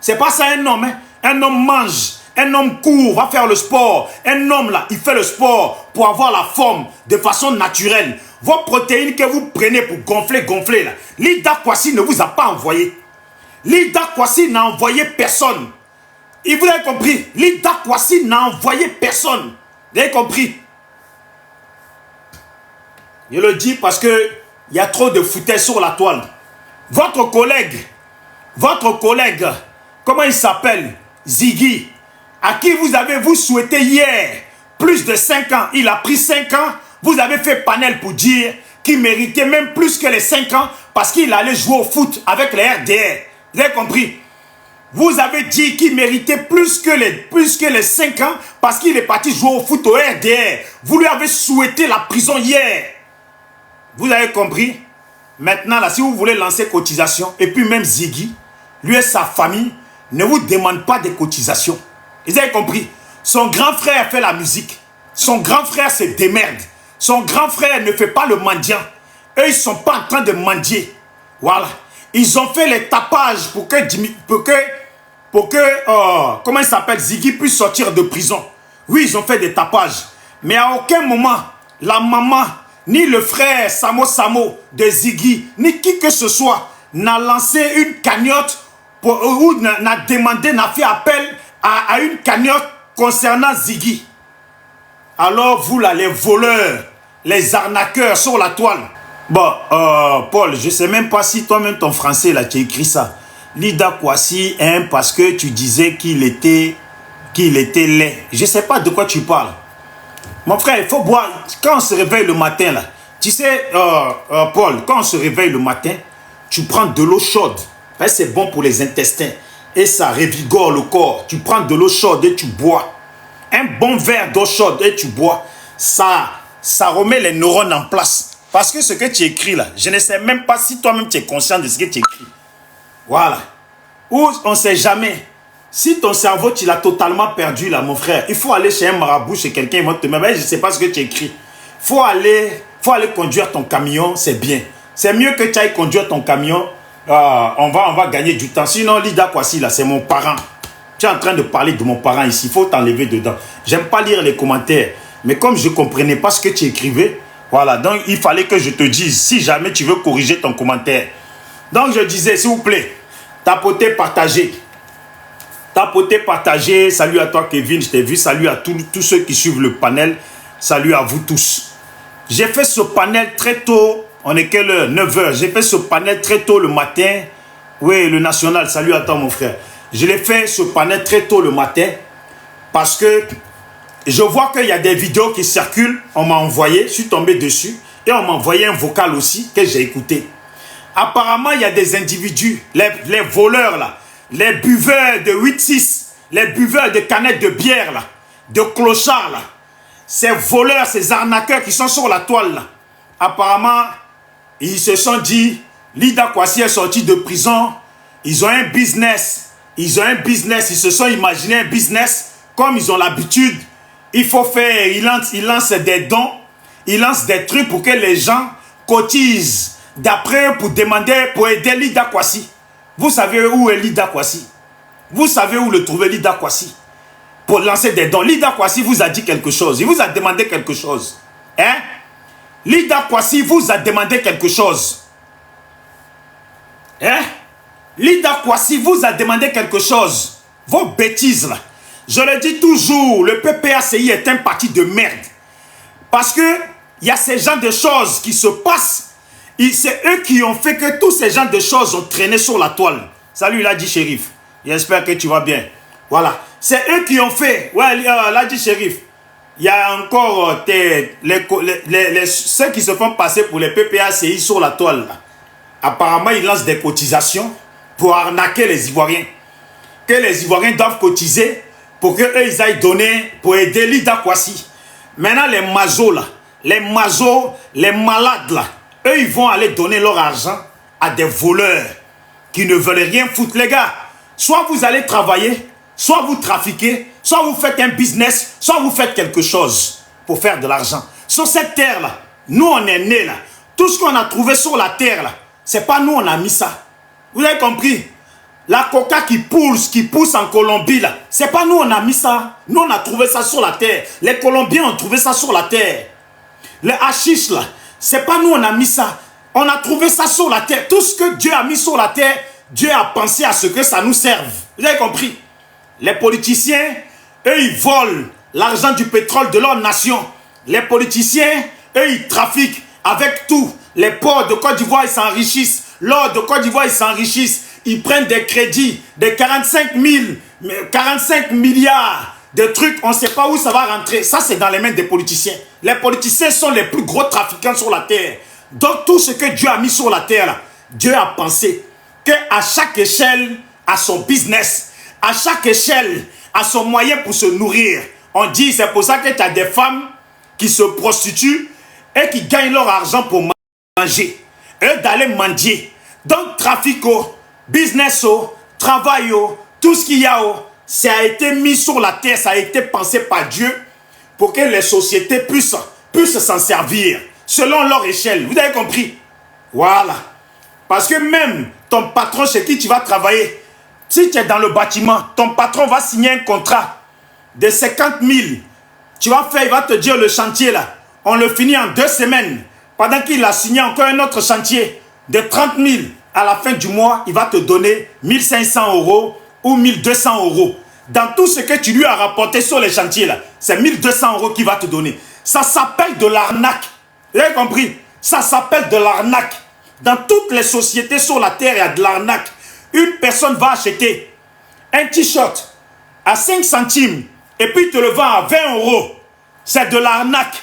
C'est pas ça un homme. Hein? Un homme mange, un homme court, va faire le sport. Un homme là, il fait le sport pour avoir la forme de façon naturelle. Vos protéines que vous prenez pour gonfler là. Lida Kwasi ne vous a pas envoyé. Lida Kwasi n'a envoyé personne. Et vous avez compris, Lida Kwasi n'a envoyé personne. Vous avez compris? Je le dis parce que il y a trop de foutaise sur la toile. Votre collègue, comment il s'appelle? Ziggy, à qui vous souhaité hier plus de 5 ans. Il a pris 5 ans. Vous avez fait panel pour dire qu'il méritait même plus que les 5 ans parce qu'il allait jouer au foot avec les RDR. Vous avez compris? Vous avez dit qu'il méritait plus que les 5 ans parce qu'il est parti jouer au foot au RDR. Vous lui avez souhaité la prison hier. Vous avez compris? Maintenant, là, si vous voulez lancer cotisation, et puis même Ziggy, lui et sa famille, ne vous demandent pas de cotisation. Vous avez compris? Son grand frère fait la musique. Son grand frère se démerde. Son grand frère ne fait pas le mendiant. Eux, ils ne sont pas en train de mendier. Voilà. Ils ont fait les tapages pour que comment il s'appelle, Ziggy puisse sortir de prison. Oui, ils ont fait des tapages. Mais à aucun moment, la maman, ni le frère Samo de Ziggy, ni qui que ce soit, n'a lancé une cagnotte ou n'a demandé, n'a fait appel à une cagnotte concernant Ziggy. Alors vous là, les voleurs, les arnaqueurs sur la toile. Bon, Paul, je ne sais même pas si toi-même ton français là, tu as écrit ça. Lida Kwasi, hein, parce que tu disais qu'il était laid. Je ne sais pas de quoi tu parles. Mon frère, il faut boire. Quand on se réveille le matin, là, tu sais, Paul, quand on se réveille le matin, tu prends de l'eau chaude. C'est bon pour les intestins. Et ça revigore le corps. Tu prends de l'eau chaude et tu bois. Un bon verre d'eau chaude et tu bois. Ça remet les neurones en place. Parce que ce que tu écris là, je ne sais même pas si toi-même tu es conscient de ce que tu écris. Voilà. Ou on ne sait jamais. Si ton cerveau, tu l'as totalement perdu là, mon frère, il faut aller chez un marabout, chez quelqu'un, ils vont te dire, je ne sais pas ce que tu écris. Il faut aller conduire ton camion, c'est bien. C'est mieux que tu ailles conduire ton camion. On va gagner du temps. Sinon, Lida Kwasi, là, c'est mon parent. Tu es en train de parler de mon parent ici. Il faut t'enlever dedans. J'aime pas lire les commentaires. Mais comme je ne comprenais pas ce que tu écrivais, voilà. Donc, il fallait que je te dise si jamais tu veux corriger ton commentaire. Donc, je disais, s'il vous plaît, tapotez, partagez. Tapotez, partagez. Salut à toi, Kevin, je t'ai vu. Salut à tous ceux qui suivent le panel. Salut à vous tous. J'ai fait ce panel très tôt. On est quelle heure? 9 h. J'ai fait ce panel très tôt le matin. Oui, le national. Salut à toi, mon frère. Je l'ai fait ce panel très tôt le matin parce que je vois qu'il y a des vidéos qui circulent. On m'a envoyé, je suis tombé dessus. Et on m'a envoyé un vocal aussi que j'ai écouté. Apparemment, il y a des individus, les voleurs là, les buveurs de 8-6, les buveurs de canettes de bière là, de clochards là, ces voleurs, ces arnaqueurs qui sont sur la toile là. Apparemment, ils se sont dit, Lida Kwasi est sorti de prison, ils ont un business, ils se sont imaginé un business, comme ils ont l'habitude, il faut faire, ils lancent des dons, ils lancent des trucs pour que les gens cotisent, d'après pour demander, pour aider Lida Kwasi. Vous savez où est Lida Kwasi? Vous savez où le trouver Lida Kwasi? Pour lancer des dons. Lida Kwasi vous a dit quelque chose, il vous a demandé quelque chose. Hein? Lida Kwasi vous a demandé quelque chose. Hein? Lida Kwasi vous a demandé quelque chose. Vos bêtises là. Je le dis toujours, le PPACI est un parti de merde. Parce que il y a ces genres de choses qui se passent. C'est eux qui ont fait que tous ces genres de choses ont traîné sur la toile. Salut Ladji Shérif. J'espère que tu vas bien. Voilà. C'est eux qui ont fait. Ouais, Ladji Shérif. Il y a encore ceux qui se font passer pour les PPACI sur la toile. Là. Apparemment, ils lancent des cotisations pour arnaquer les Ivoiriens. Que les Ivoiriens doivent cotiser pour qu'eux, ils aillent donner pour aider Lida Kwasi. Maintenant, les mazos là, les malades là, eux, ils vont aller donner leur argent à des voleurs qui ne veulent rien foutre. Les gars, soit vous allez travailler, soit vous trafiquez, soit vous faites un business, soit vous faites quelque chose pour faire de l'argent. Sur cette terre-là, nous, on est nés là. Tout ce qu'on a trouvé sur la terre là, c'est pas nous, on a mis ça. Vous avez compris? La coca qui pousse en Colombie, là. C'est pas nous, on a mis ça. Nous, on a trouvé ça sur la terre. Les Colombiens ont trouvé ça sur la terre. Le hashish, là. C'est pas nous, on a mis ça. On a trouvé ça sur la terre. Tout ce que Dieu a mis sur la terre, Dieu a pensé à ce que ça nous serve. Vous avez compris? Les politiciens, eux, ils volent l'argent du pétrole de leur nation. Les politiciens, eux, ils trafiquent avec tout. Les ports de Côte d'Ivoire, ils s'enrichissent. L'or de Côte d'Ivoire, ils s'enrichissent. Ils prennent des crédits, des 45 milliards de trucs. On ne sait pas où ça va rentrer. Ça, c'est dans les mains des politiciens. Les politiciens sont les plus gros trafiquants sur la terre. Donc, tout ce que Dieu a mis sur la terre, là, Dieu a pensé qu'à chaque échelle, à son business, à chaque échelle, à son moyen pour se nourrir. On dit, c'est pour ça que tu as des femmes qui se prostituent et qui gagnent leur argent pour manger. Et d'aller mendier. Donc, trafic, business, travail, tout ce qu'il y a, ça a été mis sur la terre, ça a été pensé par Dieu pour que les sociétés puissent s'en servir selon leur échelle. Vous avez compris? Voilà. Parce que même ton patron chez qui tu vas travailler, si tu es dans le bâtiment, ton patron va signer un contrat de 50 000. Tu vas faire, il va te dire le chantier là, on le finit en 2 semaines. Pendant qu'il a signé encore un autre chantier de 30 000, à la fin du mois, il va te donner 1500 € ou 1200 €. Dans tout ce que tu lui as rapporté sur les chantiers là, c'est 1200 € qu'il va te donner. Ça s'appelle de l'arnaque. Vous avez compris? Ça s'appelle de l'arnaque. Dans toutes les sociétés sur la terre, il y a de l'arnaque. Une personne va acheter un t-shirt à 5 centimes et puis te le vend à 20 €. C'est de l'arnaque.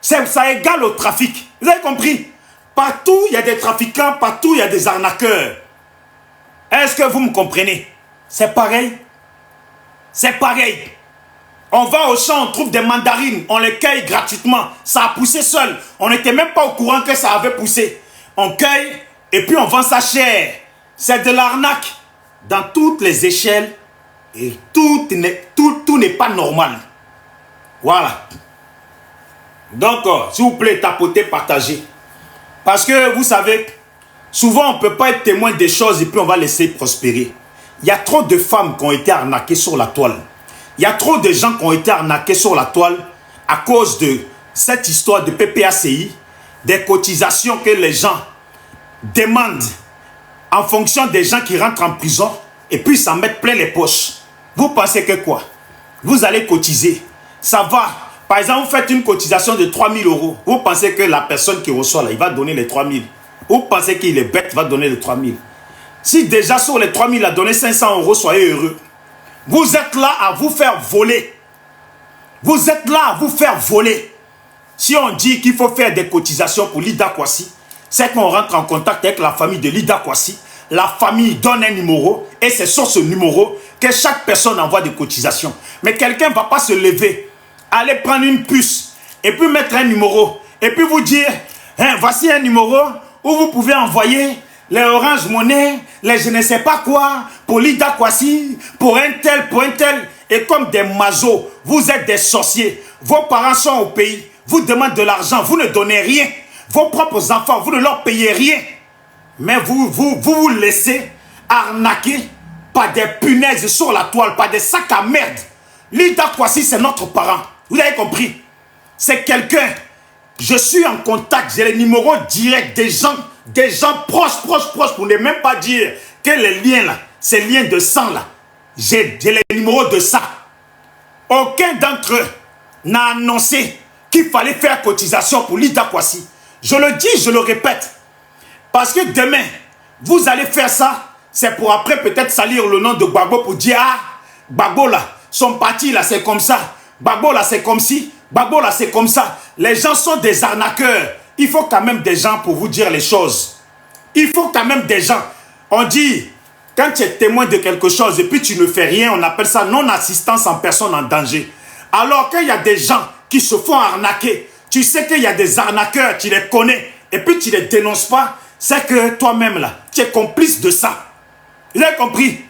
Ça égale au trafic. Vous avez compris? Partout, il y a des trafiquants, partout, il y a des arnaqueurs. Est-ce que vous me comprenez? C'est pareil. C'est pareil. On va au champ, on trouve des mandarines, on les cueille gratuitement. Ça a poussé seul. On n'était même pas au courant que ça avait poussé. On cueille et puis on vend ça cher. C'est de l'arnaque. Dans toutes les échelles, et tout n'est pas normal. Voilà. Donc, s'il vous plaît, tapotez, partagez. Parce que, vous savez, souvent, on ne peut pas être témoin des choses et puis on va laisser prospérer. Il y a trop de femmes qui ont été arnaquées sur la toile. Il y a trop de gens qui ont été arnaqués sur la toile à cause de cette histoire de PPACI, des cotisations que les gens demandent en fonction des gens qui rentrent en prison et puis s'en mettent plein les poches. Vous pensez que quoi? Vous allez cotiser. Ça va. Par exemple, vous faites une cotisation de 3 000 €. Vous pensez que la personne qui reçoit là, il va donner les 3 000. Vous pensez qu'il est bête, il va donner les 3 000. Si déjà sur les 3 000, il a donné 500 €, soyez heureux. Vous êtes là à vous faire voler. Vous êtes là à vous faire voler. Si on dit qu'il faut faire des cotisations pour Lida Kwasi, c'est qu'on rentre en contact avec la famille de Lida Kwasi. La famille donne un numéro et c'est sur ce numéro que chaque personne envoie des cotisations. Mais quelqu'un ne va pas se lever, aller prendre une puce et puis mettre un numéro et puis vous dire, hein, voici un numéro où vous pouvez envoyer les Orange Money, les je ne sais pas quoi, pour Lida Kwasi, pour un tel. Et comme des mazos, vous êtes des sorciers. Vos parents sont au pays, vous demandent de l'argent, vous ne donnez rien. Vos propres enfants, vous ne leur payez rien. Mais vous laissez arnaquer par des punaises sur la toile, par des sacs à merde. Lida Kwasi, c'est notre parent. Vous avez compris? C'est quelqu'un. Je suis en contact, j'ai les numéros directs des gens proches, pour ne même pas dire que les liens là, ces liens de sang là, j'ai les numéros de ça. Aucun d'entre eux n'a annoncé qu'il fallait faire cotisation pour Lida Kwasi. Je le dis, je le répète. Parce que demain, vous allez faire ça, c'est pour après peut-être salir le nom de Gbagbo pour dire, ah, Gbagbo là, son parti là, c'est comme ça. Gbagbo là, c'est comme ci. Gbagbo là, c'est comme ça. Les gens sont des arnaqueurs. Il faut quand même des gens pour vous dire les choses. Il faut quand même des gens. On dit, quand tu es témoin de quelque chose et puis tu ne fais rien, on appelle ça non-assistance en personne en danger. Alors qu'il y a des gens qui se font arnaquer, tu sais qu'il y a des arnaqueurs, tu les connais, et puis tu ne les dénonces pas, c'est que toi-même là, tu es complice de ça. Vous avez compris?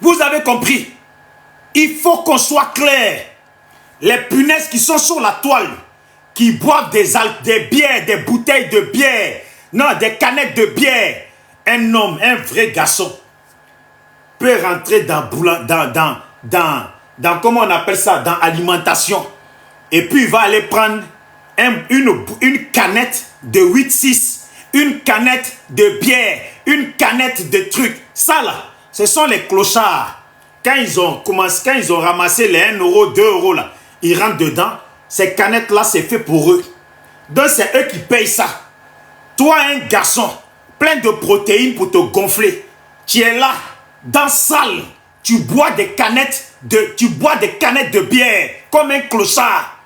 Vous avez compris? Il faut qu'on soit clair. Les punaises qui sont sur la toile, qui boivent des bières, des bouteilles de bière, non, des canettes de bière. Un homme, un vrai garçon, peut rentrer dans comment on appelle ça, dans alimentation. Et puis il va aller prendre une canette de 8-6, une canette de bière, une canette de trucs. Ça là, ce sont les clochards. Quand ils ont ramassé les 1 euro, 2 euros là, ils rentrent dedans. Ces canettes là, c'est fait pour eux. Donc c'est eux qui payent ça. Toi, un garçon, plein de protéines pour te gonfler. Tu es là, dans salle, tu bois des canettes de bière, comme un clochard.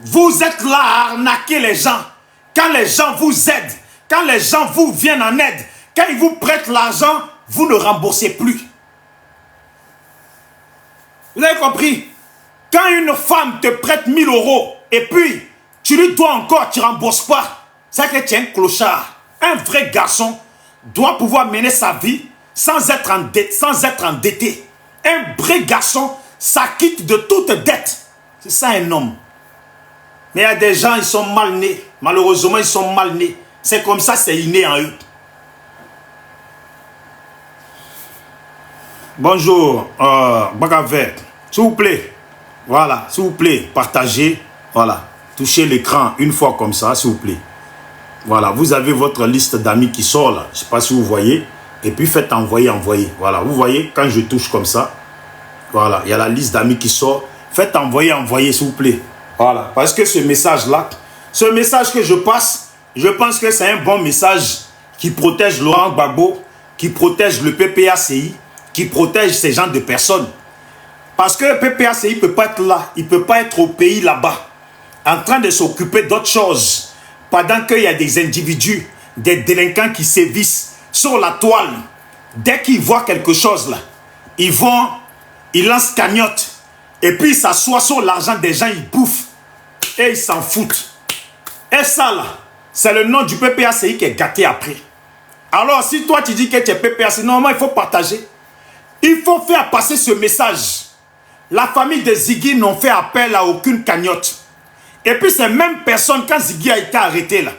Vous êtes là à arnaquer les gens. Quand les gens vous aident, quand les gens vous viennent en aide, quand ils vous prêtent l'argent, vous ne remboursez plus. Vous avez compris? Quand une femme te prête 1000 euros et puis tu lui dois encore, tu ne rembourses pas, c'est que tu es un clochard. Un vrai garçon doit pouvoir mener sa vie sans être endetté. Un vrai garçon s'acquitte de toute dette. C'est ça un homme. Mais il y a des gens, ils sont mal nés. Malheureusement, ils sont mal nés. C'est comme ça, c'est inné en eux. Bonjour, Bagavet. S'il vous plaît. Voilà, s'il vous plaît, partagez. Voilà, touchez l'écran une fois comme ça, s'il vous plaît. Voilà, vous avez votre liste d'amis qui sort là. Je ne sais pas si vous voyez. Et puis faites envoyer. Voilà, vous voyez, quand je touche comme ça, voilà, il y a la liste d'amis qui sort. Faites envoyer, s'il vous plaît. Voilà, parce que ce message-là, ce message que je passe, je pense que c'est un bon message qui protège Laurent Gbagbo, qui protège le PPACI, qui protège ces gens de personnes. Parce que le PPACI ne peut pas être là, il ne peut pas être au pays là-bas, en train de s'occuper d'autres choses, pendant qu'il y a des individus, des délinquants qui sévissent sur la toile. Dès qu'ils voient quelque chose là, ils lancent cagnotte, et puis ils s'assoient sur l'argent des gens, ils bouffent, et ils s'en foutent. Et ça là, c'est le nom du PPACI qui est gâté après. Alors si toi tu dis que tu es PPACI, normalement il faut partager. Il faut faire passer ce message. La famille de Ziggy n'ont fait appel à aucune cagnotte. Et puis ces mêmes personnes, quand Ziggy a été arrêté là,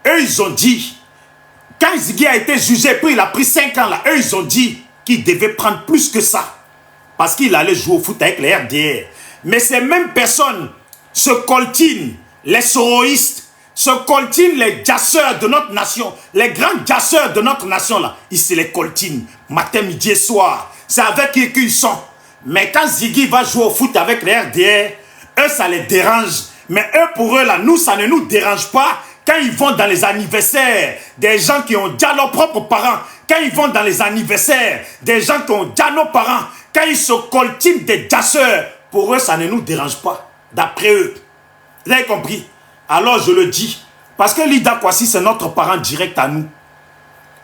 eux ils ont dit, quand Ziggy a été jugé, puis il a pris 5 ans là, eux ils ont dit qu'il devait prendre plus que ça. Parce qu'il allait jouer au foot avec les RDR. Mais ces mêmes personnes se coltinent, les soroïstes, se coltinent les jasseurs de notre nation, les grands jasseurs de notre nation là, ils se les coltinent, matin, midi et soir. C'est avec qui qu'ils sont. Mais quand Ziggy va jouer au foot avec les RDR, eux ça les dérange. Mais eux pour eux là, nous ça ne nous dérange pas. Quand ils vont dans les anniversaires des gens qui ont déjà leurs propres parents, quand ils vont dans les anniversaires des gens qui ont déjà nos parents, quand ils se coltinent des jasseurs, pour eux ça ne nous dérange pas. D'après eux. Vous avez compris? Alors je le dis. Parce que Lida Kwasi c'est notre parent direct à nous.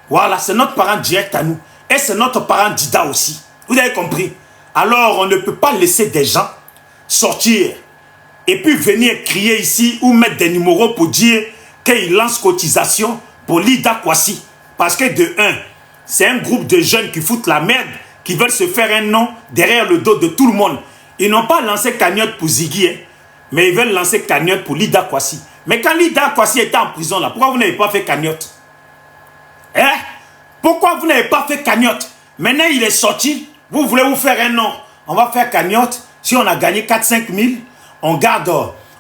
Voilà, c'est notre parent direct à nous. Et c'est notre parent Dida aussi. Vous avez compris? Alors on ne peut pas laisser des gens sortir et puis venir crier ici ou mettre des numéros pour dire qu'ils lancent cotisation pour Lida Kwasi. Parce que de un, c'est un groupe de jeunes qui foutent la merde, qui veulent se faire un nom derrière le dos de tout le monde. Ils n'ont pas lancé cagnotte pour Ziggy, hein, mais ils veulent lancer cagnotte pour Lida Kwasi. Mais quand Lida Kwasi était en prison là, pourquoi vous n'avez pas fait cagnotte? Hein? Pourquoi vous n'avez pas fait cagnotte? Maintenant il est sorti, vous voulez vous faire un nom. On va faire cagnotte. Si on a gagné 4-5 000, on garde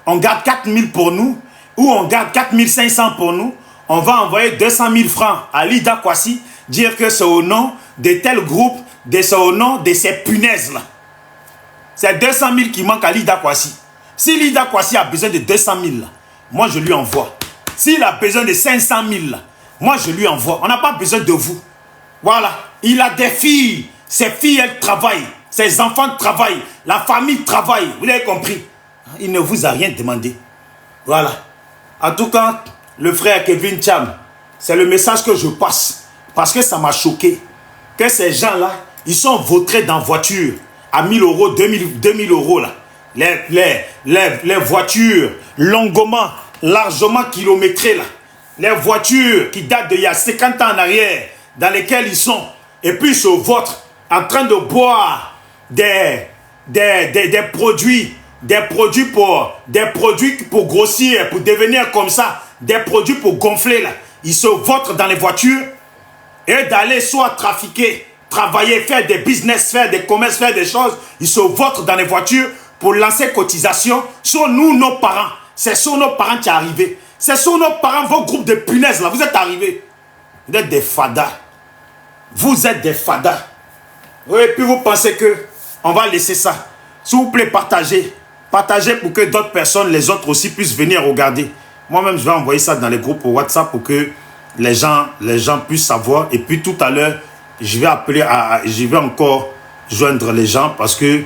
4 000 pour nous, ou on garde 4 500 pour nous. On va envoyer 200 000 francs à Lida Kwasi, dire que c'est au nom de tel groupe, c'est au nom de ces punaises là. C'est 200 000 qui manquent à Lida Kwasi. Si Lida Kwasi a besoin de 200 000 là, moi je lui envoie. S'il a besoin de 500 000 là, moi je lui envoie. On n'a pas besoin de vous. Voilà. Il a des filles. Ses filles, elles travaillent. Ses enfants travaillent. La famille travaille. Vous l'avez compris? Il ne vous a rien demandé. Voilà. En tout cas, le frère Kevin Cham, c'est le message que je passe. Parce que ça m'a choqué. Que ces gens-là, ils sont vautrés dans voiture. À 1000 euros, 2000 euros là. Les voitures longuement, largement kilométrées là. Les voitures qui datent d'il y a 50 ans en arrière, dans lesquelles ils sont, et puis ils se vautrent en train de boire des produits pour grossir, pour devenir comme ça, des produits pour gonfler là. Ils se vautrent dans les voitures et d'aller soit trafiquer travailler, faire des business, faire des commerces, faire des choses. Ils se votent dans les voitures pour lancer cotisation sur nous, nos parents. C'est sur nos parents qui est arrivé. C'est sur nos parents, vos groupes de punaises là, vous êtes arrivés. Vous êtes des fadas. Vous êtes des fadas. Oui, et puis vous pensez que on va laisser ça. S'il vous plaît, partagez. Partagez pour que d'autres personnes, les autres aussi, puissent venir regarder. Moi-même, je vais envoyer ça dans les groupes WhatsApp pour que les gens puissent savoir. Et puis tout à l'heure, je vais encore joindre les gens parce que,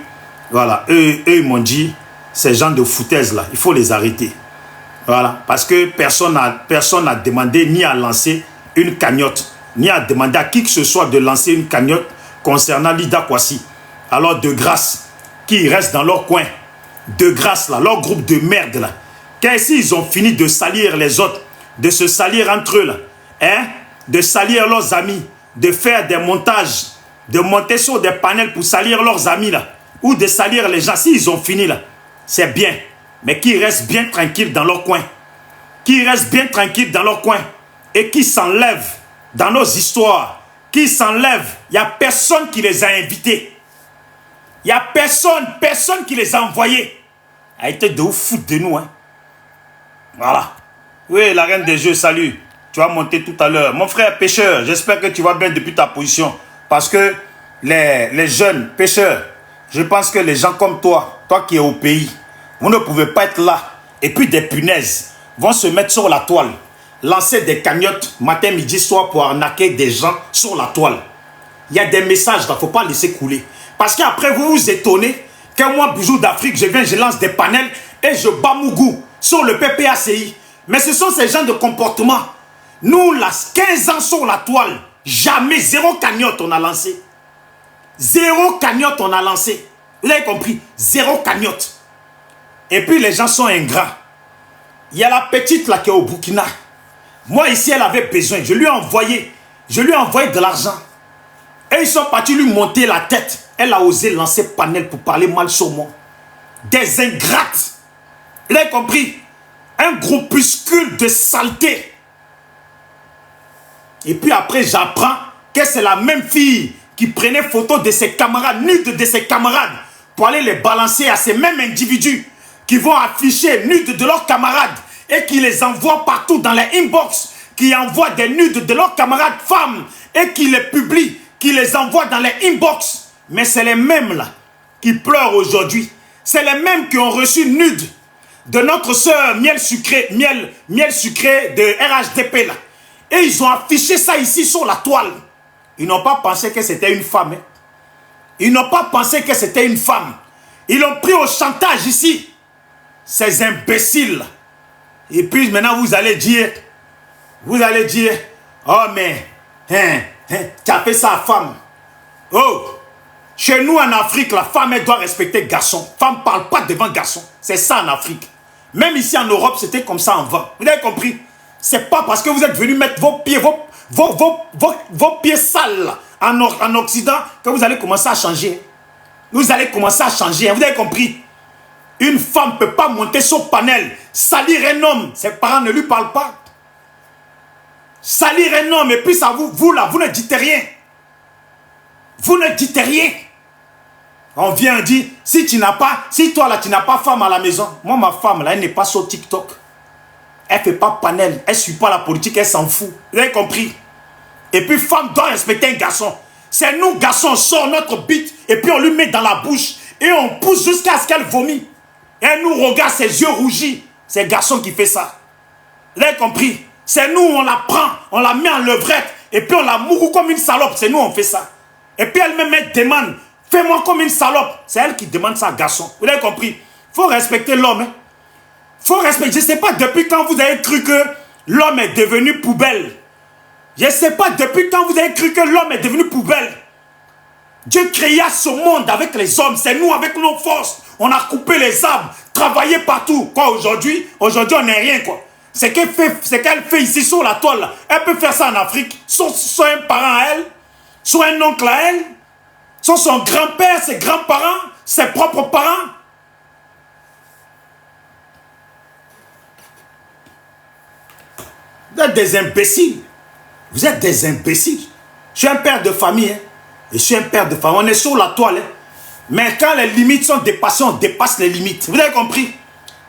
voilà, eux ils m'ont dit, ces gens de foutaises là, il faut les arrêter. Voilà, parce que personne n'a demandé ni à lancer une cagnotte, ni à demander à qui que ce soit de lancer une cagnotte concernant Lida Kwasi. Alors de grâce, qu'ils restent dans leur coin, de grâce là, leur groupe de merde là, quand ils ont fini de salir les autres, de se salir entre eux là, hein, de salir leurs amis, de faire des montages, de monter sur des panels pour salir leurs amis là, ou de salir les gens, s'ils ont fini là, c'est bien. Mais qu'ils restent bien tranquilles dans leur coin. Qu'ils restent bien tranquilles dans leur coin. Et qui s'enlèvent dans nos histoires. Qui s'enlèvent. Il n'y a personne qui les a invités. Il n'y a personne qui les a envoyés. A été de ouf foutre de nous. Hein. Voilà. Oui, la reine des jeux, salut. Tu vas monter tout à l'heure. Mon frère pêcheur, j'espère que tu vas bien depuis ta position. Parce que les jeunes pêcheurs, je pense que les gens comme toi qui es au pays, vous ne pouvez pas être là. Et puis des punaises vont se mettre sur la toile. Lancer des cagnottes matin, midi, soir pour arnaquer des gens sur la toile. Il y a des messages là, il ne faut pas laisser couler. Parce qu'après vous vous étonnez que moi, Bijou d'Afrique, je lance des panels et je bats Mougou sur le PPACI. Mais ce sont ces gens de comportement. Nous, là, 15 ans sur la toile, jamais, zéro cagnotte on a lancé. Zéro cagnotte on a lancé. Vous avez compris? Zéro cagnotte. Et puis les gens sont ingrats. Il y a la petite là qui est au Burkina. Moi ici, elle avait besoin. Je lui ai envoyé de l'argent. Et ils sont partis lui monter la tête. Elle a osé lancer panel pour parler mal sur moi. Des ingrates. Vous avez compris? Un groupuscule de saleté. Et puis après, j'apprends que c'est la même fille qui prenait photo de ses camarades, nudes de ses camarades, pour aller les balancer à ces mêmes individus qui vont afficher nudes de leurs camarades et qui les envoient partout dans les inbox, qui envoient des nudes de leurs camarades femmes et qui les publient, qui les envoient dans les inbox. Mais c'est les mêmes là qui pleurent aujourd'hui. C'est les mêmes qui ont reçu nudes de notre sœur Miel Sucré de RHDP là. Et ils ont affiché ça ici sur la toile. Ils n'ont pas pensé que c'était une femme. Hein. Ils n'ont pas pensé que c'était une femme. Ils l'ont pris au chantage ici. Ces imbéciles. Et puis maintenant vous allez dire, oh mais, tu as fait ça à femme. Oh, chez nous en Afrique, la femme elle doit respecter le garçon. Femme ne parle pas devant garçon. C'est ça en Afrique. Même ici en Europe, c'était comme ça avant. Vous avez compris? C'est pas parce que vous êtes venu mettre vos pieds, vos pieds sales là, en Occident que vous allez commencer à changer. Vous allez commencer à changer. Vous avez compris? Une femme ne peut pas monter sur panel, salir un homme. Ses parents ne lui parlent pas. Salir un homme et puis ça vous là, vous ne dites rien. Vous ne dites rien. On vient dire, si toi là, tu n'as pas femme à la maison. Moi, ma femme là, elle n'est pas sur TikTok. Elle ne fait pas panel. Elle ne suit pas la politique, elle s'en fout. Vous avez compris? Et puis, femme doit respecter un garçon. C'est nous, garçons, on sort notre bite et puis on lui met dans la bouche et on pousse jusqu'à ce qu'elle vomit. Et elle nous regarde, ses yeux rougis. C'est le garçon qui fait ça. Vous avez compris? C'est nous, on la prend, on la met en levrette et puis on la mourou comme une salope. C'est nous, on fait ça. Et puis elle-même, elle demande, fais-moi comme une salope. C'est elle qui demande ça, garçon. Vous avez compris? Il faut respecter l'homme. Hein? Faut respecter. Je ne sais pas depuis quand vous avez cru que l'homme est devenu poubelle. Je ne sais pas depuis quand vous avez cru que l'homme est devenu poubelle. Dieu créa ce monde avec les hommes. C'est nous avec nos forces. On a coupé les arbres, travaillé partout. Quoi aujourd'hui? Aujourd'hui, on n'est rien, quoi. C'est qu'elle fait ici sur la toile. Là. Elle peut faire ça en Afrique. Soit un parent à elle, soit un oncle à elle, soit son grand-père, ses grands-parents, ses propres parents. Vous êtes des imbéciles. Vous êtes des imbéciles. Je suis un père de famille. Hein. Je suis un père de famille. On est sur la toile. Hein. Mais quand les limites sont dépassées, on dépasse les limites. Vous avez compris?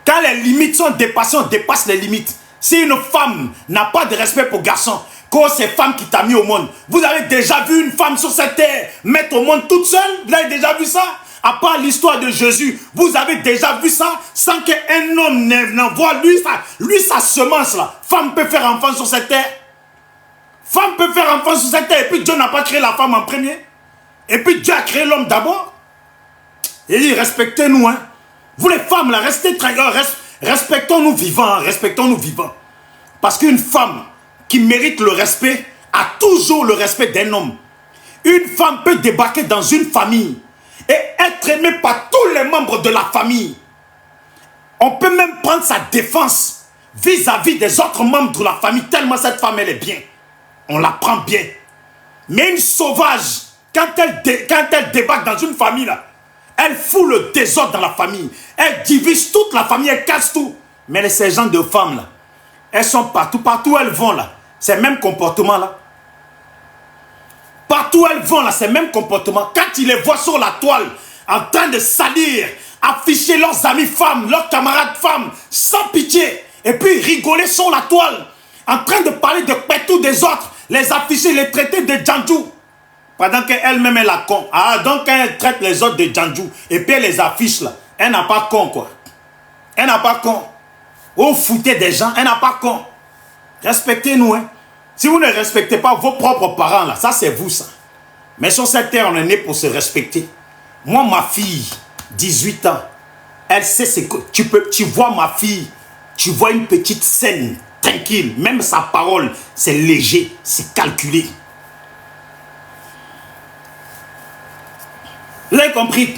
Quand les limites sont dépassées, on dépasse les limites. Si une femme n'a pas de respect pour garçon, quand c'est femme qui t'a mis au monde, vous avez déjà vu une femme sur cette terre mettre au monde toute seule? Vous avez déjà vu ça? À part l'histoire de Jésus, vous avez déjà vu ça sans qu'un homme n'envoie lui sa semence là. Femme peut faire enfant sur cette terre. Femme peut faire enfant sur cette terre. Et puis Dieu n'a pas créé la femme en premier. Et puis Dieu a créé l'homme d'abord. Il dit respectez-nous. Hein. Vous les femmes là, restez tranquilles. Respectons-nous vivants. Hein, respectons-nous vivants. Parce qu'une femme qui mérite le respect a toujours le respect d'un homme. Une femme peut débarquer dans une famille et être aimée par tous les membres de la famille. On peut même prendre sa défense vis-à-vis des autres membres de la famille, tellement cette femme, elle est bien. On la prend bien. Mais une sauvage, quand elle débarque dans une famille, là, elle fout le désordre dans la famille. Elle divise toute la famille, elle casse tout. Mais ces gens de femmes, là, elles sont partout où elles vont, là. C'est le même comportement, là. Partout où elles vont, là, c'est le même comportement. Quand ils les voient sur la toile, en train de salir, afficher leurs amis femmes, leurs camarades femmes, sans pitié, et puis rigoler sur la toile, en train de parler de pétou des autres, les afficher, les traiter de Djandjou, pendant qu'elle-même est la con. Ah, donc elle traite les autres de Djandjou, et puis elle les affiche là. Elle n'a pas con, quoi. Elle n'a pas con. Vous foutez des gens, elle n'a pas con. Respectez-nous, hein. Si vous ne respectez pas vos propres parents, là, ça c'est vous, ça. Mais sur cette terre, on est né pour se respecter. Moi, ma fille, 18 ans, elle sait ce que... Tu vois ma fille, tu vois une petite scène, tranquille. Même sa parole, c'est léger, c'est calculé. Vous avez compris?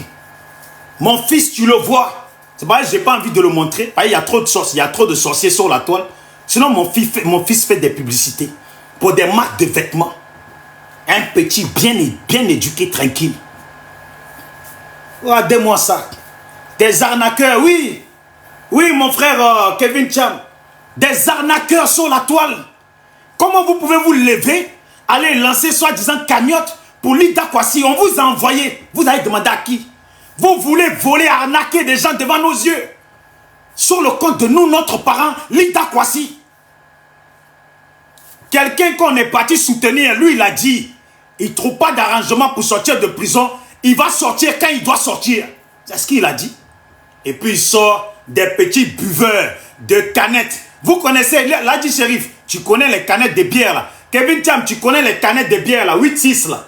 Mon fils, tu le vois. C'est pas que je n'ai pas envie de le montrer. Il y a trop de sorciers, il y a trop de sorciers sur la toile. Sinon, mon fils fait des publicités pour des marques de vêtements. Un petit bien éduqué, tranquille. Regardez-moi ça. Des arnaqueurs, oui. Oui, mon frère Kevin Cham. Des arnaqueurs sur la toile. Comment vous pouvez vous lever, aller lancer soi-disant cagnotte pour Lida Kwasi? On vous a envoyé. Vous avez demandé à qui? Vous voulez voler, arnaquer des gens devant nos yeux. Sur le compte de nous, notre parent, Lida Kwasi. Quelqu'un qu'on est parti soutenir, lui, il a dit, il ne trouve pas d'arrangement pour sortir de prison. Il va sortir quand il doit sortir. C'est ce qu'il a dit. Et puis il sort des petits buveurs de canettes. Vous connaissez, là dit Shérif, tu connais les canettes de bière là. Kevin Cham, tu connais les canettes de bière là, 8-6 là.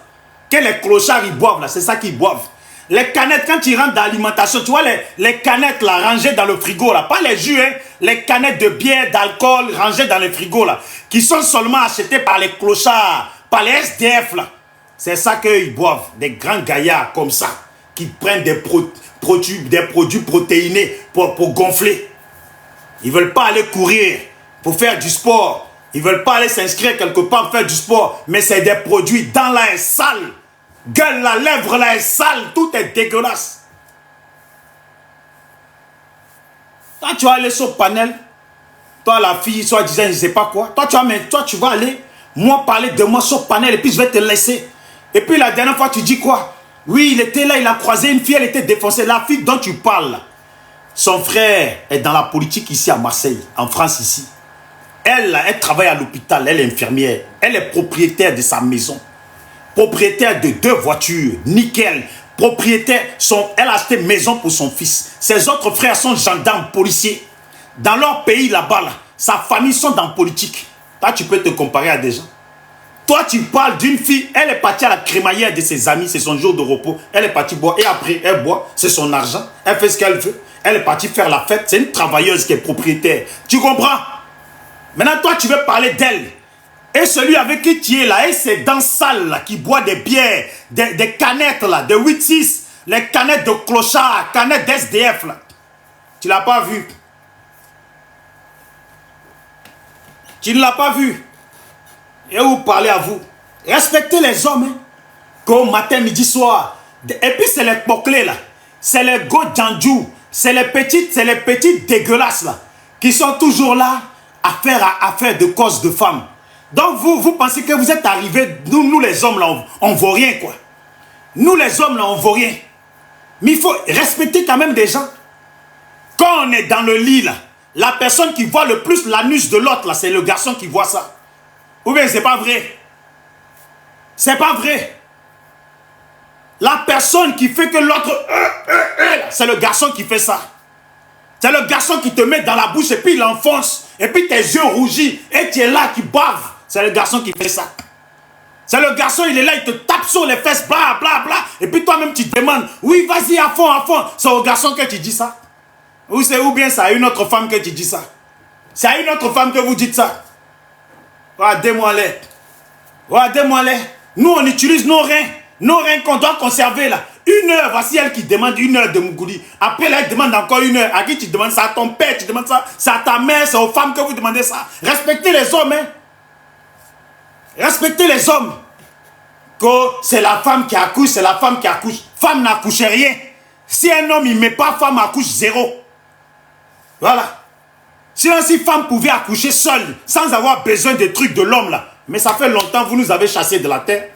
Que les clochards ils boivent là, c'est ça qu'ils boivent. Les canettes, quand tu rentres dans l'alimentation, tu vois les canettes là, rangées dans le frigo là. Pas les jus, hein. Les canettes de bière, d'alcool rangées dans le frigo là. Qui sont seulement achetées par les clochards, par les SDF là. C'est ça qu'ils boivent. Des grands gaillards comme ça. Qui prennent des produits protéinés pour gonfler. Ils ne veulent pas aller courir pour faire du sport. Ils ne veulent pas aller s'inscrire quelque part pour faire du sport. Mais c'est des produits dans la sale. Gueule, la lèvre, là est sale. Tout est dégueulasse. Quand tu vas aller sur panel, toi la fille, soit disant je ne sais pas quoi, toi tu vas aller, moi parler de moi sur panel et puis je vais te laisser. Et puis la dernière fois tu dis quoi? Oui, il était là, il a croisé une fille, elle était défoncée. La fille dont tu parles là, son frère est dans la politique ici à Marseille, en France ici. Elle travaille à l'hôpital, elle est infirmière. Elle est propriétaire de sa maison. Propriétaire de 2 voitures, nickel. Propriétaire, elle a acheté une maison pour son fils. Ses autres frères sont gendarmes, policiers. Dans leur pays là-bas, là, sa famille sont dans la politique. Toi, tu peux te comparer à des gens. Toi, tu parles d'une fille, elle est partie à la crémaillère de ses amis, c'est son jour de repos. Elle est partie boire et après, elle boit, c'est son argent. Elle fait ce qu'elle veut. Elle est partie faire la fête. C'est une travailleuse qui est propriétaire. Tu comprends? Maintenant, toi, tu veux parler d'elle. Et celui avec qui tu es là, et c'est dans salle là, qui boit des bières, des canettes là, de 8-6, les canettes de clochard, canettes d'SDF là. Tu l'as pas vu. Tu ne l'as pas vu. Et vous parlez à vous. Respectez les hommes. Hein. Qu'au matin, midi, soir. Et puis c'est les poclés là. C'est les go Djandjou. C'est les petites dégueulasses là. Qui sont toujours là à faire de cause de femmes. Donc vous pensez que vous êtes arrivés, nous les hommes là, on ne vaut rien quoi. Nous les hommes, là, on ne vaut rien. Mais il faut respecter quand même des gens. Quand on est dans le lit, là, la personne qui voit le plus l'anus de l'autre, là, c'est le garçon qui voit ça. Ou bien c'est pas vrai. C'est pas vrai. La personne qui fait que l'autre... c'est le garçon qui fait ça. C'est le garçon qui te met dans la bouche et puis il enfonce. Et puis tes yeux rougis et tu es là qui bave. C'est le garçon qui fait ça. C'est le garçon, il est là, il te tape sur les fesses, bla bla bla. Et puis toi-même tu te demandes, oui vas-y à fond, à fond. C'est au garçon que tu dis ça. Ou bien c'est à une autre femme que tu dis ça. C'est à une autre femme que vous dites ça. Regardez-moi-les. Regardez-moi-les. Nous on utilise nos reins. Nos reins qu'on doit conserver là. 1 heure, voici elle qui demande 1 heure de Mougouli. Après là, elle demande encore 1 heure. À qui tu demandes ça? À ton père, tu demandes ça? C'est à ta mère, c'est aux femmes que vous demandez ça. Respectez les hommes, hein. Respectez les hommes. Que c'est la femme qui accouche, c'est la femme qui accouche. Femme n'accouche rien. Si un homme il ne met pas femme accouche, 0. Voilà. Si femme pouvait accoucher seule, sans avoir besoin des trucs de l'homme là. Mais ça fait longtemps que vous nous avez chassés de la terre.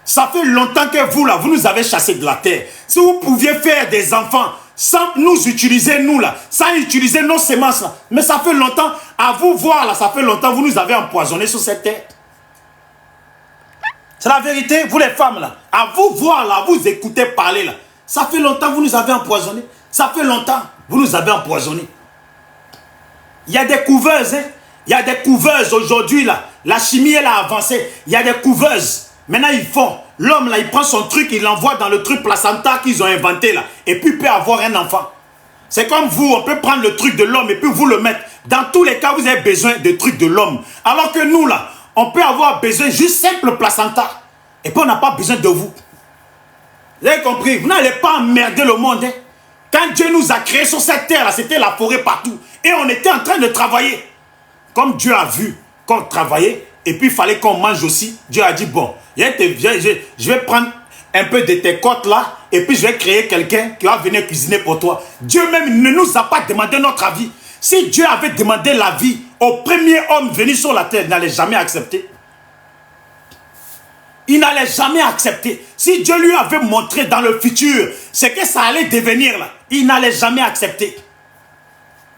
Ça fait longtemps que vous là, vous nous avez chassés de la terre. Si vous pouviez faire des enfants sans nous utiliser nous là, sans utiliser nos semences là. Mais ça fait longtemps, à vous voir là, ça fait longtemps que vous nous avez empoisonnés sur cette terre. C'est la vérité, vous les femmes là. À vous voir là, vous écoutez parler là. Ça fait longtemps que vous nous avez empoisonnés. Ça fait longtemps que vous nous avez empoisonnés. Il y a des couveuses, hein. Il y a des couveuses aujourd'hui là. La chimie elle a avancé. Il y a des couveuses. Maintenant ils font. L'homme là, il prend son truc, il l'envoie dans le truc placenta qu'ils ont inventé là. Et puis il peut avoir un enfant. C'est comme vous, on peut prendre le truc de l'homme et puis vous le mettre. Dans tous les cas, vous avez besoin de trucs de l'homme. Alors que nous là, on peut avoir besoin juste simple placenta. Et puis on n'a pas besoin de vous. Vous avez compris? Vous n'allez pas emmerder le monde. Hein? Quand Dieu nous a créés sur cette terre là, c'était la forêt partout. Et on était en train de travailler. Comme Dieu a vu qu'on travaillait, et puis il fallait qu'on mange aussi. Dieu a dit, bon, je vais prendre un peu de tes côtes là, et puis je vais créer quelqu'un qui va venir cuisiner pour toi. Dieu même ne nous a pas demandé notre avis. Si Dieu avait demandé l'avis au premier homme venu sur la terre, il n'allait jamais accepter. Il n'allait jamais accepter. Si Dieu lui avait montré dans le futur ce que ça allait devenir là, il n'allait jamais accepter.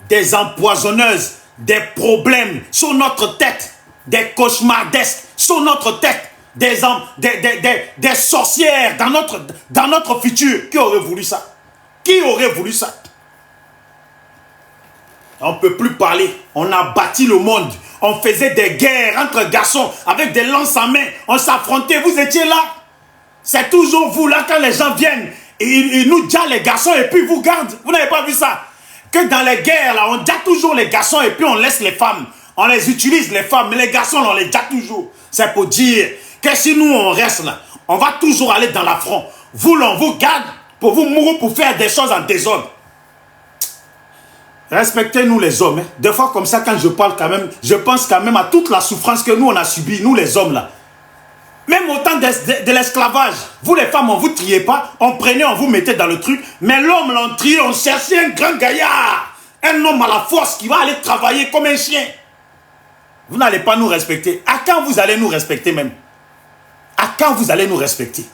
Des empoisonneuses, des problèmes sur notre tête, des cauchemardesques sur notre tête, des sorcières dans notre futur. Qui aurait voulu ça? Qui aurait voulu ça? On ne peut plus parler. On a bâti le monde. On faisait des guerres entre garçons avec des lances en main. On s'affrontait. Vous étiez là. C'est toujours vous là quand les gens viennent. Et ils nous disent les garçons et puis vous gardent. Vous n'avez pas vu ça? Que dans les guerres, là, on dit toujours les garçons et puis on laisse les femmes. On les utilise, les femmes, mais les garçons, on les dit toujours. C'est pour dire que si nous, on reste là, on va toujours aller dans l'affront. Vous, on vous garde pour vous mourir, pour faire des choses en désordre. Respectez-nous les hommes. Hein. Des fois, comme ça, quand je parle quand même, je pense quand même à toute la souffrance que nous, on a subie, nous les hommes là. Même au temps de l'esclavage, vous les femmes, on ne vous triez pas, on prenait, on vous mettait dans le truc, mais l'homme, on triait, on cherchait un grand gaillard, un homme à la force qui va aller travailler comme un chien. Vous n'allez pas nous respecter. À quand vous allez nous respecter même? À quand vous allez nous respecter?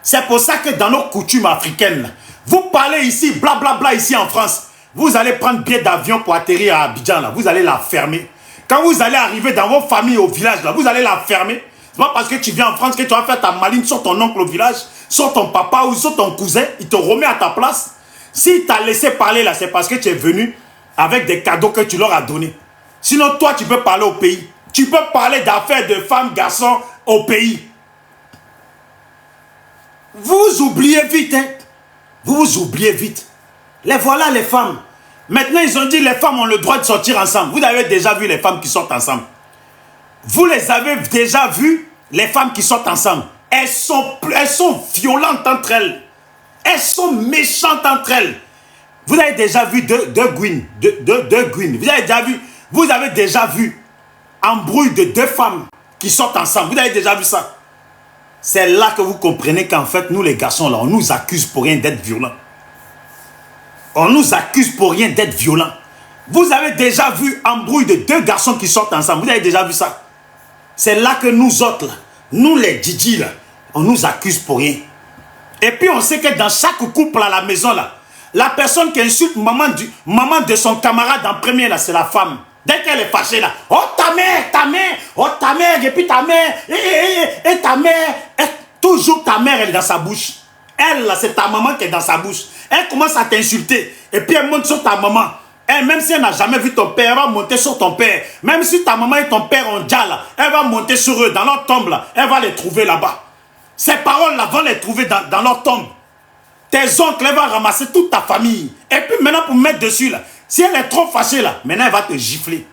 C'est pour ça que dans nos coutumes africaines, là, vous parlez ici, blablabla, bla, bla, ici en France, vous allez prendre billet d'avion pour atterrir à Abidjan, là, vous allez la fermer. Quand vous allez arriver dans vos familles au village, là, vous allez la fermer. C'est pas parce que tu viens en France que tu vas faire ta maline sur ton oncle au village, sur ton papa ou sur ton cousin, il te remet à ta place. S'il t'a laissé parler là, c'est parce que tu es venu avec des cadeaux que tu leur as donnés. Sinon, toi, tu peux parler au pays. Tu peux parler d'affaires de femmes, garçons au pays. Vous oubliez vite, hein. Vous oubliez vite. Les voilà les femmes. Maintenant, ils ont dit les femmes ont le droit de sortir ensemble. Vous avez déjà vu les femmes qui sortent ensemble. Vous les avez déjà vues, les femmes qui sortent ensemble. Elles sont violentes entre elles. Elles sont méchantes entre elles. Vous avez déjà vu deux Gwyn. Vous avez déjà vu embrouille de 2 femmes qui sortent ensemble. Vous avez déjà vu ça. C'est là que vous comprenez qu'en fait, nous les garçons, là, on nous accuse pour rien d'être violents. On nous accuse pour rien d'être violents. Vous avez déjà vu embrouille de 2 garçons qui sortent ensemble. Vous avez déjà vu ça. C'est là que nous autres, là, nous les Didi, là, on nous accuse pour rien. Et puis on sait que dans chaque couple à la maison, là, la personne qui insulte maman de son camarade en premier, là, c'est la femme. Dès qu'elle est fâchée, là, oh ta mère, oh ta mère, et puis ta mère, et ta mère, toujours ta mère, elle est dans sa bouche. Elle, là, c'est ta maman qui est dans sa bouche. Elle commence à t'insulter, et puis elle monte sur ta maman. Elle, même si elle n'a jamais vu ton père, elle va monter sur ton père. Même si ta maman et ton père ont déjà là, elle va monter sur eux, dans leur tombe là, elle va les trouver là-bas. Ces paroles-là vont les trouver dans leur tombe. Tes oncles, elle va ramasser toute ta famille. Et puis maintenant, pour mettre dessus, là, si elle est trop fâchée, là, maintenant, elle va te gifler.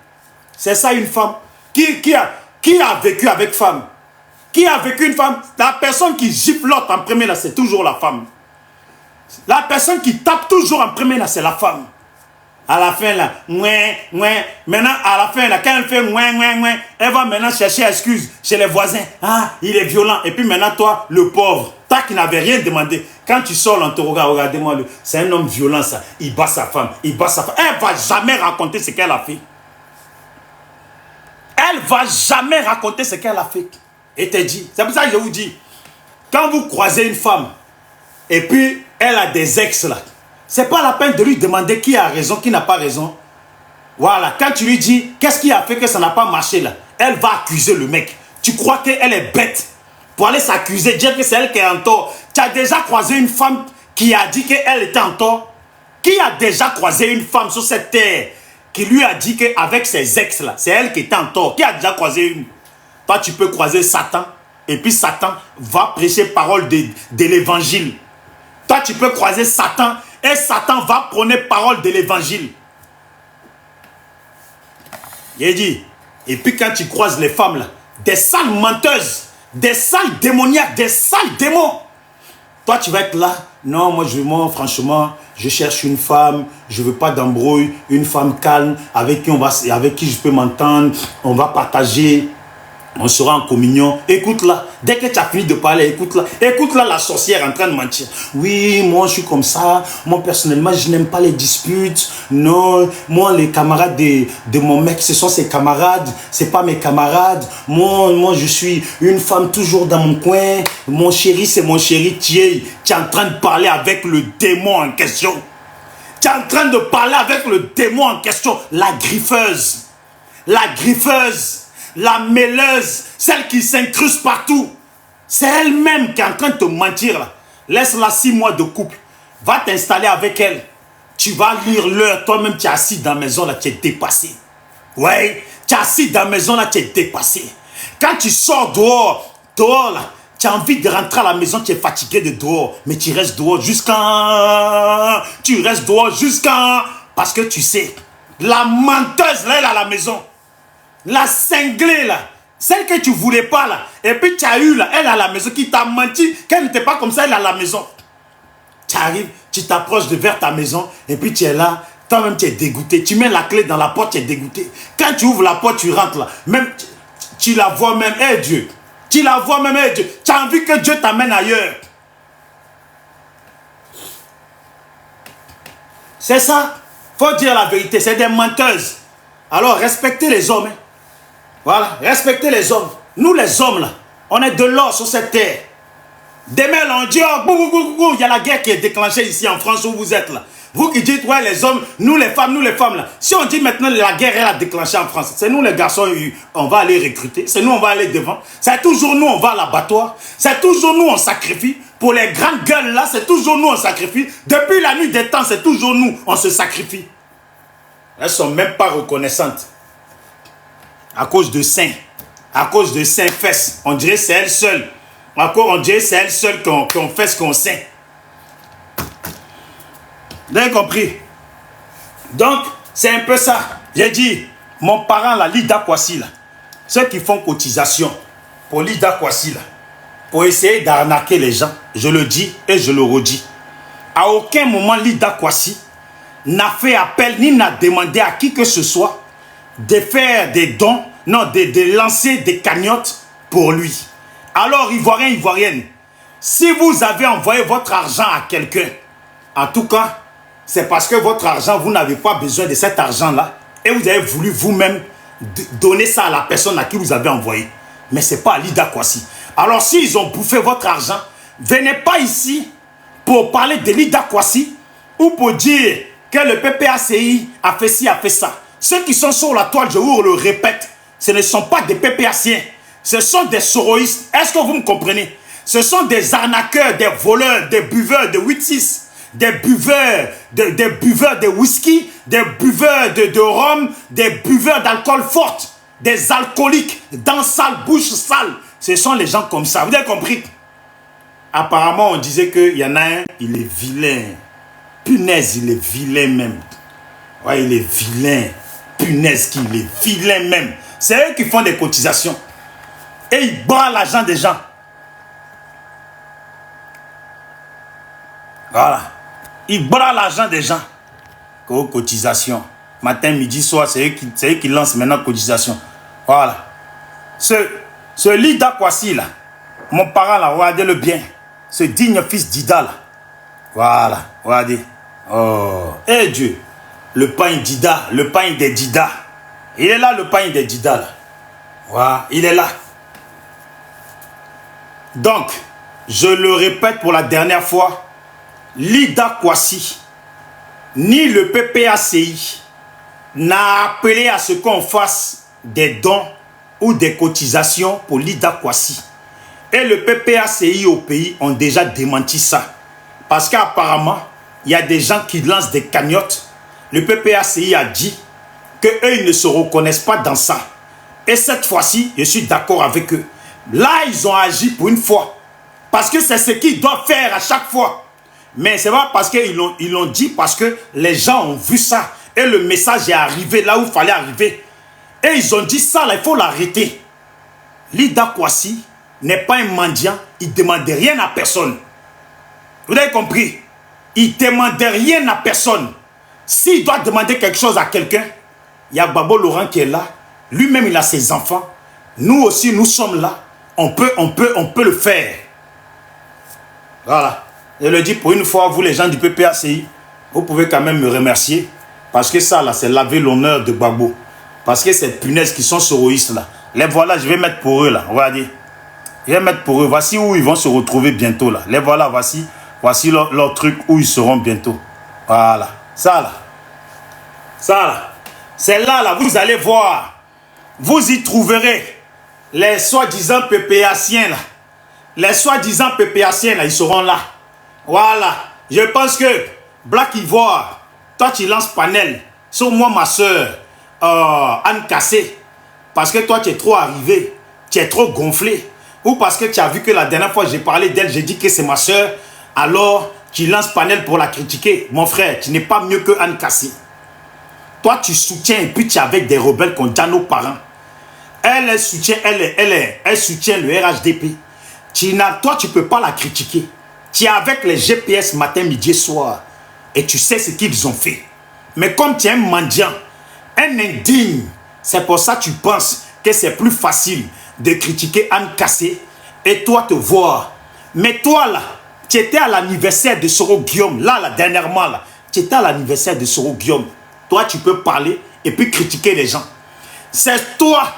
C'est ça une femme. Qui a vécu avec femme? Qui a vécu une femme? La personne qui gifle l'autre en premier, là, c'est toujours la femme. La personne qui tape toujours en premier, là, c'est la femme. À la fin, là, maintenant, à la fin, là, quand elle fait elle va maintenant chercher excuse chez les voisins. Ah, il est violent. Et puis maintenant, toi, le pauvre, toi qui n'avais rien demandé, quand tu sors, on te regarde, regardez-moi, c'est un homme violent, ça. Il bat sa femme, il bat sa femme. Elle ne va jamais raconter ce qu'elle a fait. Elle ne va jamais raconter ce qu'elle a fait. Et te dit, c'est pour ça que je vous dis, quand vous croisez une femme, et puis elle a des ex là, c'est pas la peine de lui demander qui a raison, qui n'a pas raison. Voilà, quand tu lui dis, qu'est-ce qui a fait que ça n'a pas marché là, elle va accuser le mec. Tu crois qu'elle est bête pour aller s'accuser, dire que c'est elle qui est en tort. Tu as déjà croisé une femme qui a dit qu'elle était en tort? Qui a déjà croisé une femme sur cette terre qui lui a dit qu'avec ses ex là, c'est elle qui était en tort? Qui a déjà croisé une? Toi, tu peux croiser Satan, et puis Satan va prêcher parole de l'évangile. Toi, tu peux croiser Satan, et Satan va prôner parole de l'évangile. Il dit, et puis quand tu croises les femmes là, des sales menteuses, des sales démoniaques, des sales démons, toi tu vas être là, non, moi franchement, je cherche une femme, je veux pas d'embrouille, une femme calme, avec qui je peux m'entendre, on va partager, on sera en communion. Écoute-la, dès que tu as fini de parler, écoute-la. Écoute-la, la sorcière en train de mentir. Oui, moi je suis comme ça. Moi personnellement, je n'aime pas les disputes. Non, moi les camarades de mon mec, ce sont ses camarades. C'est pas mes camarades. Moi je suis une femme toujours dans mon coin. Mon chéri, c'est mon chéri. Tu es en train de parler avec le démon en question. Tu es en train de parler avec le démon en question. La griffeuse. La griffeuse. La mêleuse, celle qui s'incruste partout. C'est elle-même qui est en train de te mentir. Laisse-la 6 mois de couple. Va t'installer avec elle. Tu vas lire l'heure. Toi-même, tu es assis dans la maison, là, tu es dépassé. Ouais, tu es assis dans la maison, là, tu es dépassé. Quand tu sors dehors, là, tu as envie de rentrer à la maison, tu es fatigué de dehors. Mais tu restes dehors jusqu'à... Parce que tu sais, la menteuse, là, elle est à la maison. La cinglée là, celle que tu voulais pas là, et puis tu as eu là, elle à la maison, qui t'a menti, qu'elle n'était pas comme ça, elle est à la maison. Tu arrives, tu t'approches de vers ta maison, et puis tu es là, toi-même tu es dégoûté, tu mets la clé dans la porte, tu es dégoûté. Quand tu ouvres la porte, tu rentres là, même tu la vois même, hey Dieu, tu la vois même, hey Dieu, tu as envie que Dieu t'amène ailleurs. C'est ça, faut dire la vérité, c'est des menteuses. Alors respectez les hommes. Hein. Voilà, respectez les hommes. Nous les hommes là, on est de l'or sur cette terre. Demain là, on dit, oh, il y a la guerre qui est déclenchée ici en France où vous êtes là. Vous qui dites, ouais, les hommes, nous les femmes là. Si on dit maintenant la guerre elle a déclenché en France, c'est nous les garçons, on va aller recruter. C'est nous, on va aller devant. C'est toujours nous, on va à l'abattoir. C'est toujours nous, on sacrifie. Pour les grandes gueules là, c'est toujours nous, on sacrifie. Depuis la nuit des temps, c'est toujours nous, on se sacrifie. Elles ne sont même pas reconnaissantes. À cause de seins. À cause de seins fesses. On dirait que c'est elles seules. Encore, on dirait que c'est elles seules qui ont fait ce qu'on sait. Vous avez compris? Donc, c'est un peu ça. J'ai dit, mon parent, là, Lida Kwasi, là, ceux qui font cotisation pour Lida Kwasi, là, pour essayer d'arnaquer les gens, je le dis et je le redis. À aucun moment, Lida Kwasi n'a fait appel ni n'a demandé à qui que ce soit de faire des dons, non, de lancer des cagnottes pour lui. Alors, Ivoirien, Ivoirienne, si vous avez envoyé votre argent à quelqu'un, en tout cas, c'est parce que votre argent, vous n'avez pas besoin de cet argent-là et vous avez voulu vous-même donner ça à la personne à qui vous avez envoyé. Mais ce n'est pas à Lida Kwasi. Alors, s'ils ont bouffé votre argent, venez pas ici pour parler de Lida Kwasi ou pour dire que le PPACI a fait ci, a fait ça. Ceux qui sont sur la toile, je vous le répète, ce ne sont pas des PPAciens. Ce sont des soroïstes. Est-ce que vous me comprenez? Ce sont des arnaqueurs, des voleurs, des buveurs de 8-6, des buveurs de whisky, des buveurs de rhum, des buveurs d'alcool fort, des alcooliques, dents sales, bouche sale. Ce sont les gens comme ça. Vous avez compris? Apparemment, on disait qu'il y en a un, il est vilain. Punaise, il est vilain même. Ouais, il est vilain. Punaise, qu'il est vilain même. C'est eux qui font des cotisations. Et ils boivent l'argent des gens. Voilà. Ils boivent l'argent des gens. Cotisation. Matin, midi, soir, c'est eux qui lancent maintenant cotisation. Voilà. Ce Lida Kwasi là, mon parent là, regardez-le bien. Ce digne fils d'Ida là. Voilà. Regardez. Oh. Eh Dieu. Le pain d'Ida. Le pain des Dida. Il est là, le pain des Dida là. Voilà. Il est là. Donc, je le répète pour la dernière fois. Lida Kwasi, ni le PPACI, n'a appelé à ce qu'on fasse des dons ou des cotisations pour Lida Kwasi. Et le PPACI au pays ont déjà démenti ça. Parce qu'apparemment, il y a des gens qui lancent des cagnottes. Le PPACI a dit qu'eux, ils ne se reconnaissent pas dans ça. Et cette fois-ci, je suis d'accord avec eux. Là, ils ont agi pour une fois. Parce que c'est ce qu'ils doivent faire à chaque fois. Mais c'est pas parce qu'ils l'ont dit, parce que les gens ont vu ça. Et le message est arrivé là où il fallait arriver. Et ils ont dit ça, là, il faut l'arrêter. Lida Kwasi n'est pas un mendiant. Il ne demande rien à personne. Vous avez compris? Il ne demande rien à personne. S'il doit demander quelque chose à quelqu'un, il y a Babo Laurent qui est là. Lui-même, il a ses enfants. Nous aussi, nous sommes là. On peut le faire. Voilà. Je le dis pour une fois, vous les gens du PPACI, vous pouvez quand même me remercier. Parce que ça, là, c'est laver l'honneur de Gbagbo. Parce que ces punaises qui sont soroïstes, là, les voilà, je vais mettre pour eux, là. Regardez. Je vais mettre pour eux. Voici où ils vont se retrouver bientôt, là. Les voilà, voici leur truc où ils seront bientôt. Voilà. Ça, là. Ça, là. C'est là, là, vous allez voir. Vous y trouverez les soi-disant PPAciens, là. Les soi-disant PPAciens, là, ils seront là. Voilà. Je pense que Black Ivoire, toi, tu lances panel sur moi, ma soeur, Anne Cassé. Parce que toi, tu es trop arrivé. Tu es trop gonflé. Ou parce que tu as vu que la dernière fois, j'ai parlé d'elle, j'ai dit que c'est ma soeur. Alors, tu lances panel pour la critiquer. Mon frère, tu n'es pas mieux que Anne Cassé. Toi, tu soutiens et puis tu es avec des rebelles qui ont déjà nos parents. Elle soutient, elle soutient le RHDP. Toi, tu ne peux pas la critiquer. Tu es avec les GPS matin, midi, soir. Et tu sais ce qu'ils ont fait. Mais comme tu es un mendiant, un indigne, c'est pour ça que tu penses que c'est plus facile de critiquer Anne Cassé et toi te voir. Mais toi, là, tu étais à l'anniversaire de Soro Guillaume. Là, dernièrement, là, tu étais à l'anniversaire de Soro Guillaume. Toi, tu peux parler et puis critiquer les gens. C'est toi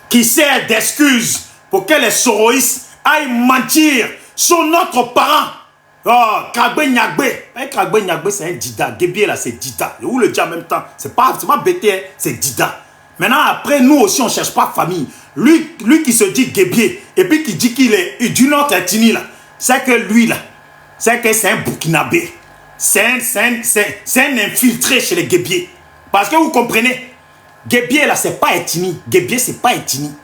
qui sers d'excuses pour que les soroïstes aillent mentir sur notre parent. Oh, Kragbe Nyagbe. Kragbe Nyagbe, c'est un Dida. Guébier, là, c'est Dida. Je vous le dis en même temps. C'est pas bêté, hein, c'est Dida. Maintenant, après, nous aussi, on ne cherche pas famille. Lui qui se dit Guébier, et puis qui dit qu'il est d'une autre ethnie, là, c'est que lui, là, c'est que c'est un Burkinabé. C'est un infiltré chez les Guébiers. Parce que vous comprenez, Guébier, là, c'est pas ethnie. Guébier, c'est pas ethnie.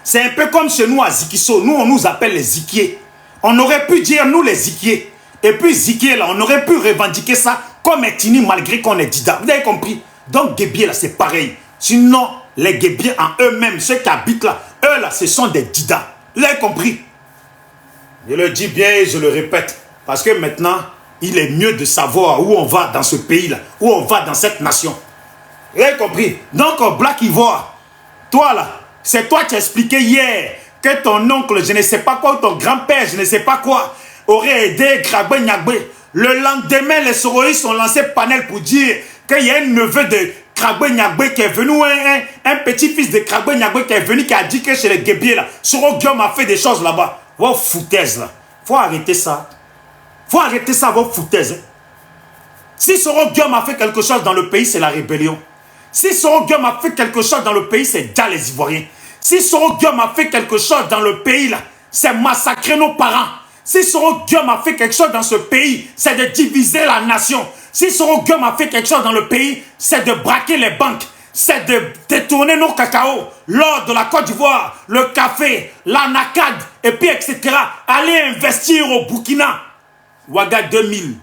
C'est un peu comme chez nous à Zikiso. Nous, on nous appelle les Zikiers. On aurait pu dire, nous, les Zikiers. Et puis, Zikier, là, on aurait pu revendiquer ça comme ethnie malgré qu'on est Dida. Vous avez compris? Donc, Guébier, là, c'est pareil. Sinon, les Guébiers en eux-mêmes, ceux qui habitent là, eux, là, ce sont des Dida. Vous avez compris? Je le dis bien et je le répète. Parce que maintenant, il est mieux de savoir où on va dans ce pays-là, où on va dans cette nation. Vous avez compris? Donc, Black Ivoire, toi, là, c'est toi qui as expliqué hier que ton oncle, je ne sais pas quoi, ou ton grand-père, je ne sais pas quoi, aurait aidé Kragbe Nyagbe. Le lendemain, les soroïstes ont lancé panel pour dire qu'il y a un neveu de Kragbe Nyagbe qui est venu, un petit-fils de Kragbe Nyagbe qui est venu, qui a dit que chez les Guébiers, là, Soro Guillaume a fait des choses là-bas. Wow, foutaise, là. Faut arrêter ça. Faut arrêter ça, vos foutaises. Hein. Si Soro Guillaume a fait quelque chose dans le pays, c'est la rébellion. Si Soro Guillaume a fait quelque chose dans le pays, c'est déjà les Ivoiriens. Si Soro Guillaume a fait quelque chose dans le pays, là, c'est massacrer nos parents. Si Soro Guillaume a fait quelque chose dans ce pays, c'est de diviser la nation. Si Soro Guillaume a fait quelque chose dans le pays, c'est de braquer les banques. C'est de détourner nos cacao, l'or de la Côte d'Ivoire, le café, la NACAD, et puis etc. Aller investir au Burkina. Ouaga 2000.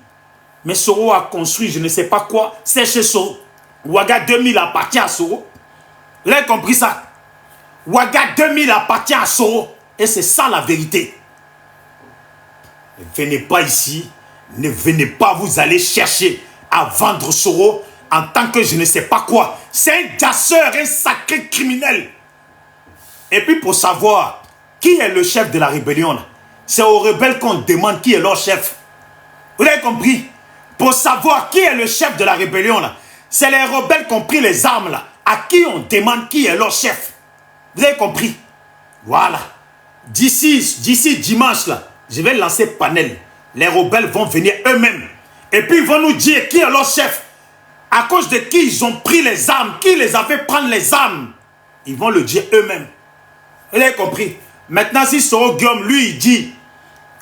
Mais Soro a construit je ne sais pas quoi. C'est chez Soro. Ouaga 2000 appartient à Soro. Vous avez compris ça? Ouaga 2000 appartient à Soro. Et c'est ça la vérité. Ne venez pas ici. Ne venez pas vous aller chercher à vendre Soro en tant que je ne sais pas quoi. C'est un jasseur, un sacré criminel. Et puis pour savoir qui est le chef de la rébellion, c'est aux rebelles qu'on demande qui est leur chef. Vous avez compris? Pour savoir qui est le chef de la rébellion, c'est les rebelles qui ont pris les armes, là, à qui on demande qui est leur chef. Vous avez compris? Voilà. D'ici dimanche, là, je vais lancer panel. Les rebelles vont venir eux-mêmes. Et puis ils vont nous dire qui est leur chef. À cause de qui ils ont pris les armes. Qui les a fait prendre les armes. Ils vont le dire eux-mêmes. Vous avez compris? Maintenant, si Soro Guillaume, lui, il dit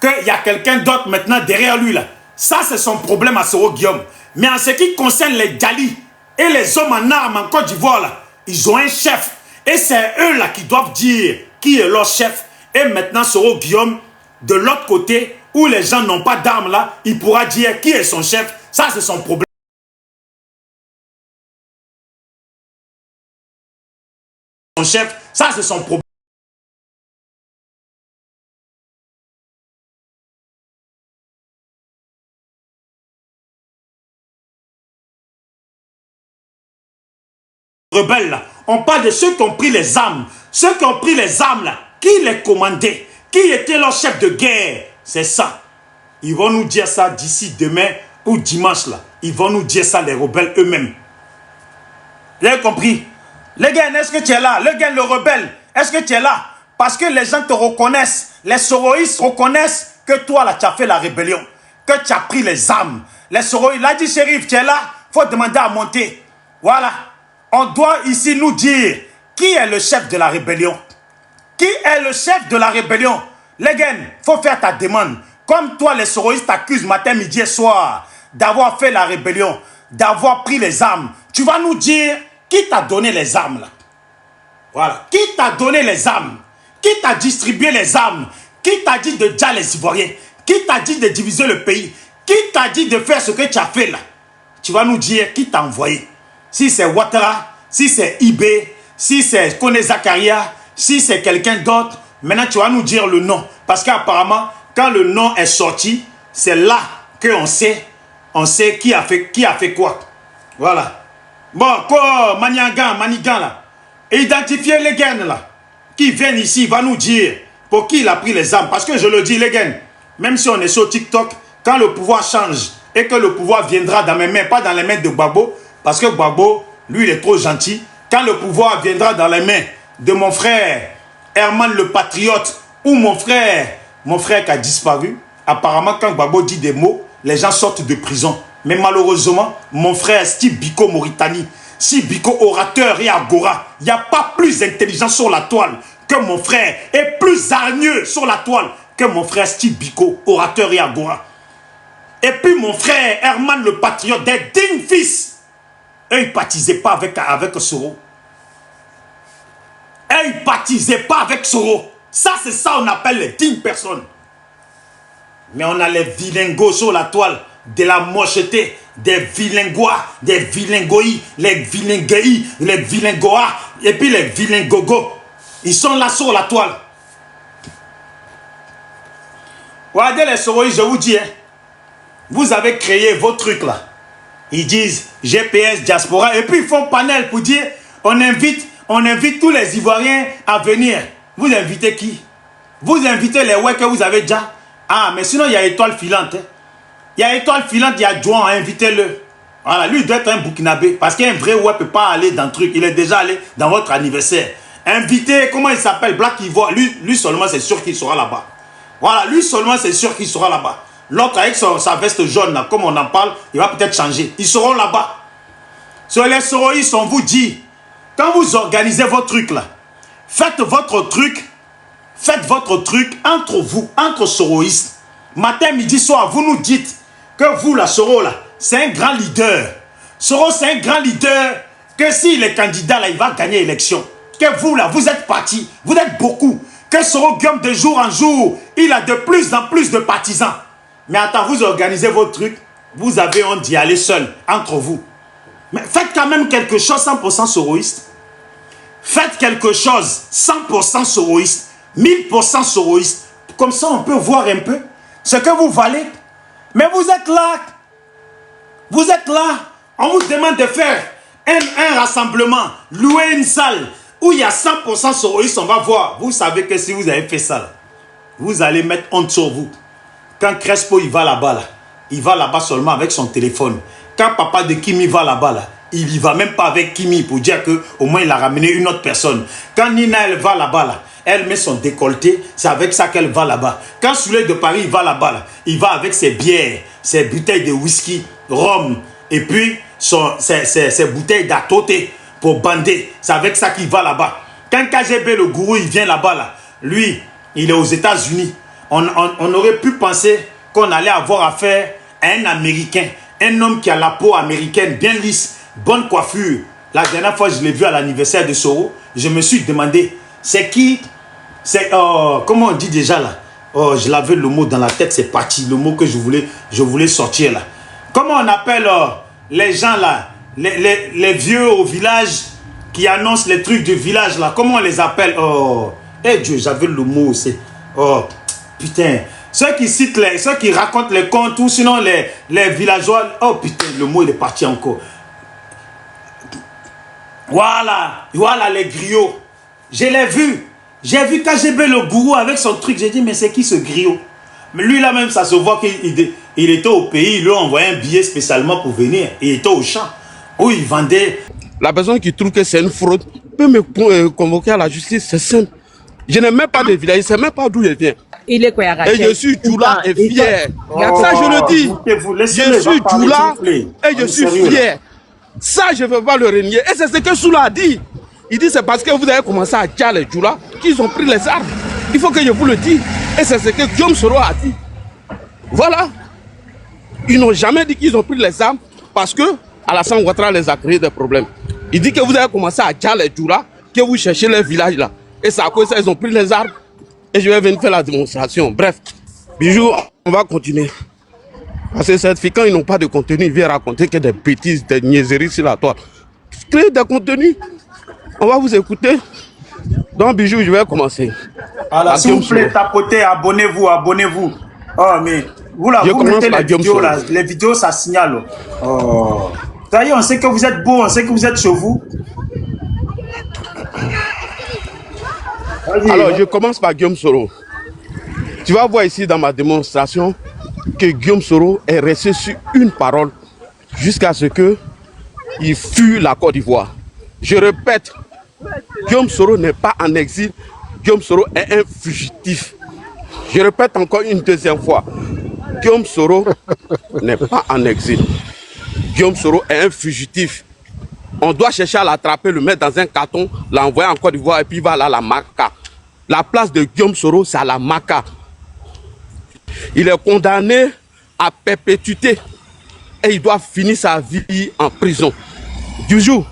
qu'il y a quelqu'un d'autre maintenant derrière lui, là. Ça, c'est son problème à Soro Guillaume. Mais en ce qui concerne les Djali et les hommes en armes en Côte d'Ivoire, là, ils ont un chef. Et c'est eux là qui doivent dire qui est leur chef. Et maintenant, Soro Guillaume, de l'autre côté, où les gens n'ont pas d'armes là, il pourra dire qui est son chef. Ça, c'est son problème. Son chef, ça, c'est son problème. Rebelles là, on parle de ceux qui ont pris les armes. Ceux qui ont pris les armes là, qui les commandaient, qui était leur chef de guerre. C'est ça. Ils vont nous dire ça d'ici demain ou dimanche là. Ils vont nous dire ça les rebelles eux-mêmes. Vous avez compris? Les gars, est-ce que tu es là? Le gars, le rebelle, est-ce que tu es là? Parce que les gens te reconnaissent. Les soroïstes reconnaissent que toi là, tu as fait la rébellion. Que tu as pris les armes. Les soroïstes, il a dit shérif, tu es là? Il faut demander à monter. Voilà. On doit ici nous dire qui est le chef de la rébellion. Qui est le chef de la rébellion? Les gars, il faut faire ta demande. Comme toi, les soroïstes t'accusent matin, midi et soir d'avoir fait la rébellion, d'avoir pris les armes. Tu vas nous dire qui t'a donné les armes là. Voilà. Qui t'a donné les armes? Qui t'a distribué les armes? Qui t'a dit de dire les Ivoiriens? Qui t'a dit de diviser le pays? Qui t'a dit de faire ce que tu as fait là? Tu vas nous dire qui t'a envoyé. Si c'est Ouattara, si c'est Ibé, si c'est Kone Zakaria, si c'est quelqu'un d'autre, maintenant tu vas nous dire le nom. Parce qu'apparemment, quand le nom est sorti, c'est là qu'on sait, qui a fait quoi. Voilà. Bon, quoi, Manigan là, identifiez les gars là, qui viennent ici, va nous dire pour qui il a pris les armes. Parce que je le dis, les gars, même si on est sur TikTok, quand le pouvoir change et que le pouvoir viendra dans mes mains, pas dans les mains de Gbagbo, parce que Gbagbo, lui, il est trop gentil. Quand le pouvoir viendra dans les mains de mon frère Herman le Patriote ou mon frère qui a disparu, apparemment, quand Gbagbo dit des mots, les gens sortent de prison. Mais malheureusement, mon frère Steve Biko Mauritanie, Steve Biko orateur et agora, il n'y a pas plus intelligent sur la toile que mon frère et plus hargneux sur la toile que mon frère Steve Biko, orateur et agora. Et puis mon frère Herman le Patriote, des dignes fils. Eux, ils ne baptisaient pas avec Soro. Eux, ils ne baptisaient pas avec Soro. Ça, c'est ça qu'on appelle les dignes personnes. Mais on a les vilingos sur la toile, de la mocheté, des vilingois, des vilingoïs, les vilingueïs, les vilingoas, et puis les vilingogos. Ils sont là sur la toile. Regardez les soroïs, je vous dis, hein, vous avez créé vos trucs là. Ils disent GPS, diaspora, et puis ils font panel pour dire on invite tous les Ivoiriens à venir. Vous invitez qui? Vous invitez les ouais que vous avez déjà. Ah, mais sinon il y a Étoile Filante. Il y a Étoile Filante, il y a Djouan, invitez-le. Voilà, lui il doit être un Burkinabé, parce qu'un vrai ouais ne peut pas aller dans le truc. Il est déjà allé dans votre anniversaire. Invitez, comment il s'appelle? Black Ivoire. Lui seulement c'est sûr qu'il sera là-bas. Voilà, lui seulement c'est sûr qu'il sera là-bas. L'autre avec sa veste jaune, là, comme on en parle, il va peut-être changer. Ils seront là-bas. Sur les soroïstes, on vous dit, quand vous organisez vos trucs là, faites votre truc entre vous, entre soroïstes. Matin, midi, soir, vous nous dites que vous, la Soro, là, c'est un grand leader. Soro, c'est un grand leader, que s'il est candidat, là, il va gagner l'élection. Que vous, là, vous êtes partis, vous êtes beaucoup. Que Soro Guillaume, de jour en jour, il a de plus en plus de partisans. Mais attends, vous organisez vos trucs, vous avez honte d'y aller seul, entre vous. Mais faites quand même quelque chose 100% soroïste. Faites quelque chose 100% soroïste, 1000% soroïste. Comme ça, on peut voir un peu ce que vous valez. Mais vous êtes là. Vous êtes là. On vous demande de faire un rassemblement, louer une salle où il y a 100% soroïste. On va voir. Vous savez que si vous avez fait ça, là, vous allez mettre honte sur vous. Quand Crespo, il va là-bas, il va là-bas seulement avec son téléphone. Quand papa de Kimi va là-bas, il n'y va même pas avec Kimi pour dire qu'au moins il a ramené une autre personne. Quand Nina, elle va là-bas, elle met son décolleté, c'est avec ça qu'elle va là-bas. Quand Souley de Paris, il va là-bas, il va avec ses bières, ses bouteilles de whisky, rhum, et puis ses bouteilles d'atoté pour bander. C'est avec ça qu'il va là-bas. Quand KGB, le gourou, il vient là-bas, lui, il est aux États-Unis. On aurait pu penser qu'on allait avoir affaire à un Américain. Un homme qui a la peau américaine bien lisse, bonne coiffure. La dernière fois, je l'ai vu à l'anniversaire de Soro. Je me suis demandé, c'est qui? C'est, comment on dit déjà là? Oh, je l'avais le mot dans la tête, c'est parti. Le mot que je voulais sortir là. Comment on appelle les gens là? Les vieux au village qui annoncent les trucs du village là. Comment on les appelle? Oh, eh Dieu, j'avais le mot, c'est... Oh, putain. Ceux qui citent, ceux qui racontent les contes ou sinon les villageois. Oh putain, le mot il est parti encore. Voilà, voilà les griots. Je l'ai vu. J'ai vu KGB le gourou avec son truc. J'ai dit, mais c'est qui ce griot? Mais lui là même, ça se voit qu'il était au pays. Il lui a envoyé un billet spécialement pour venir. Il était au champ où il vendait. La personne qui trouve que c'est une fraude peut me convoquer à la justice. C'est simple. Je n'ai même pas de village. Je ne sais même pas d'où je viens. Il est quoi, et je suis Djoula et fier. Ça, je le dis. Je suis Djoula et je suis fier. Ça, je ne veux pas le renier. Et c'est ce que Soula a dit. Il dit c'est parce que vous avez commencé à tuer les Djoula qu'ils ont pris les armes. Il faut que je vous le dise. Et c'est ce que Guillaume Soro a dit. Voilà. Ils n'ont jamais dit qu'ils ont pris les armes parce que Alassane Ouattara les a créé des problèmes. Il dit que vous avez commencé à tuer les Djoula, que vous cherchez les villages là. Et c'est à cause de ça qu'ils ont pris les armes. Et je vais venir faire la démonstration. Bref, Bijou, on va continuer. Parce que cette fille, quand ils n'ont pas de contenu, ils viennent raconter que des bêtises, des niaiseries sur la toile. Créer des contenus. On va vous écouter. Donc, Bijou, je vais commencer. Alors, s'il vous plaît, tapotez, abonnez-vous, abonnez-vous. Oh, mais vous là, vous mettez les vidéos là. Les vidéos, ça signale. Oh. Ça y est, on sait que vous êtes beau, on sait que vous êtes chez vous. Alors, je commence par Guillaume Soro. Tu vas voir ici dans ma démonstration que Guillaume Soro est resté sur une parole jusqu'à ce qu'il fuit la Côte d'Ivoire. Je répète, Guillaume Soro n'est pas en exil, Guillaume Soro est un fugitif. Je répète encore une deuxième fois, Guillaume Soro n'est pas en exil. Guillaume Soro est un fugitif. On doit chercher à l'attraper, le mettre dans un carton, l'envoyer en Côte d'Ivoire et puis il va là à la Maca. La place de Guillaume Soro, c'est à la Maca. Il est condamné à perpétuité et il doit finir sa vie en prison. Du jour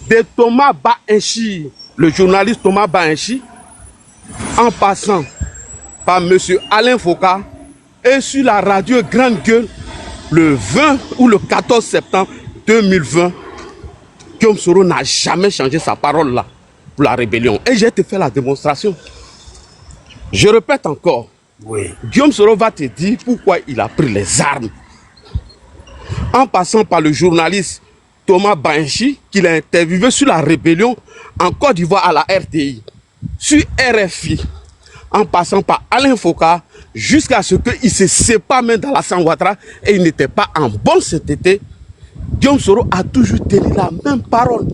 de Thomas Baenchi, le journaliste Thomas Baenchi, en passant par M. Alain Foka et sur la radio Grande Gueule le 20 ou le 14 septembre 2020, Guillaume Soro n'a jamais changé sa parole là pour la rébellion. Et j'ai te fait la démonstration. Je répète encore. Oui. Guillaume Soro va te dire pourquoi il a pris les armes. En passant par le journaliste Thomas Baenchi, qu'il a interviewé sur la rébellion en Côte d'Ivoire à la RTI, sur RFI, en passant par Alain Foka, jusqu'à ce qu'il se sépare même d'Alassane Ouattara et il n'était pas en bonne sainteté. Guillaume Soro a toujours tenu la même parole.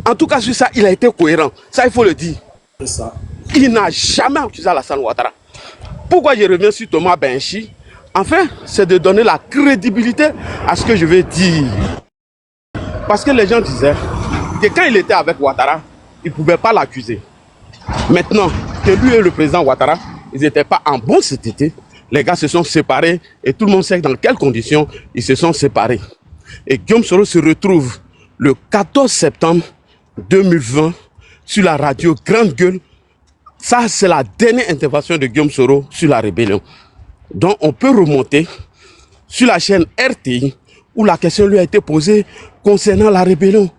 En tout cas, sur ça, il a été cohérent. Ça, il faut le dire. C'est ça. Il n'a jamais accusé Alassane Ouattara. Pourquoi je reviens sur Thomas Baenchi? Enfin, c'est de donner la crédibilité à ce que je vais dire. Parce que les gens disaient que quand il était avec Ouattara, ils ne pouvaient pas l'accuser. Maintenant que lui et le président Ouattara, ils n'étaient pas en bon cet été, les gars se sont séparés et tout le monde sait dans quelles conditions ils se sont séparés. Et Guillaume Soro se retrouve le 14 septembre 2020 sur la radio Grande Gueule. Ça, c'est la dernière intervention de Guillaume Soro sur la rébellion. Donc, on peut remonter sur la chaîne RTI où la question lui a été posée concernant la rébellion.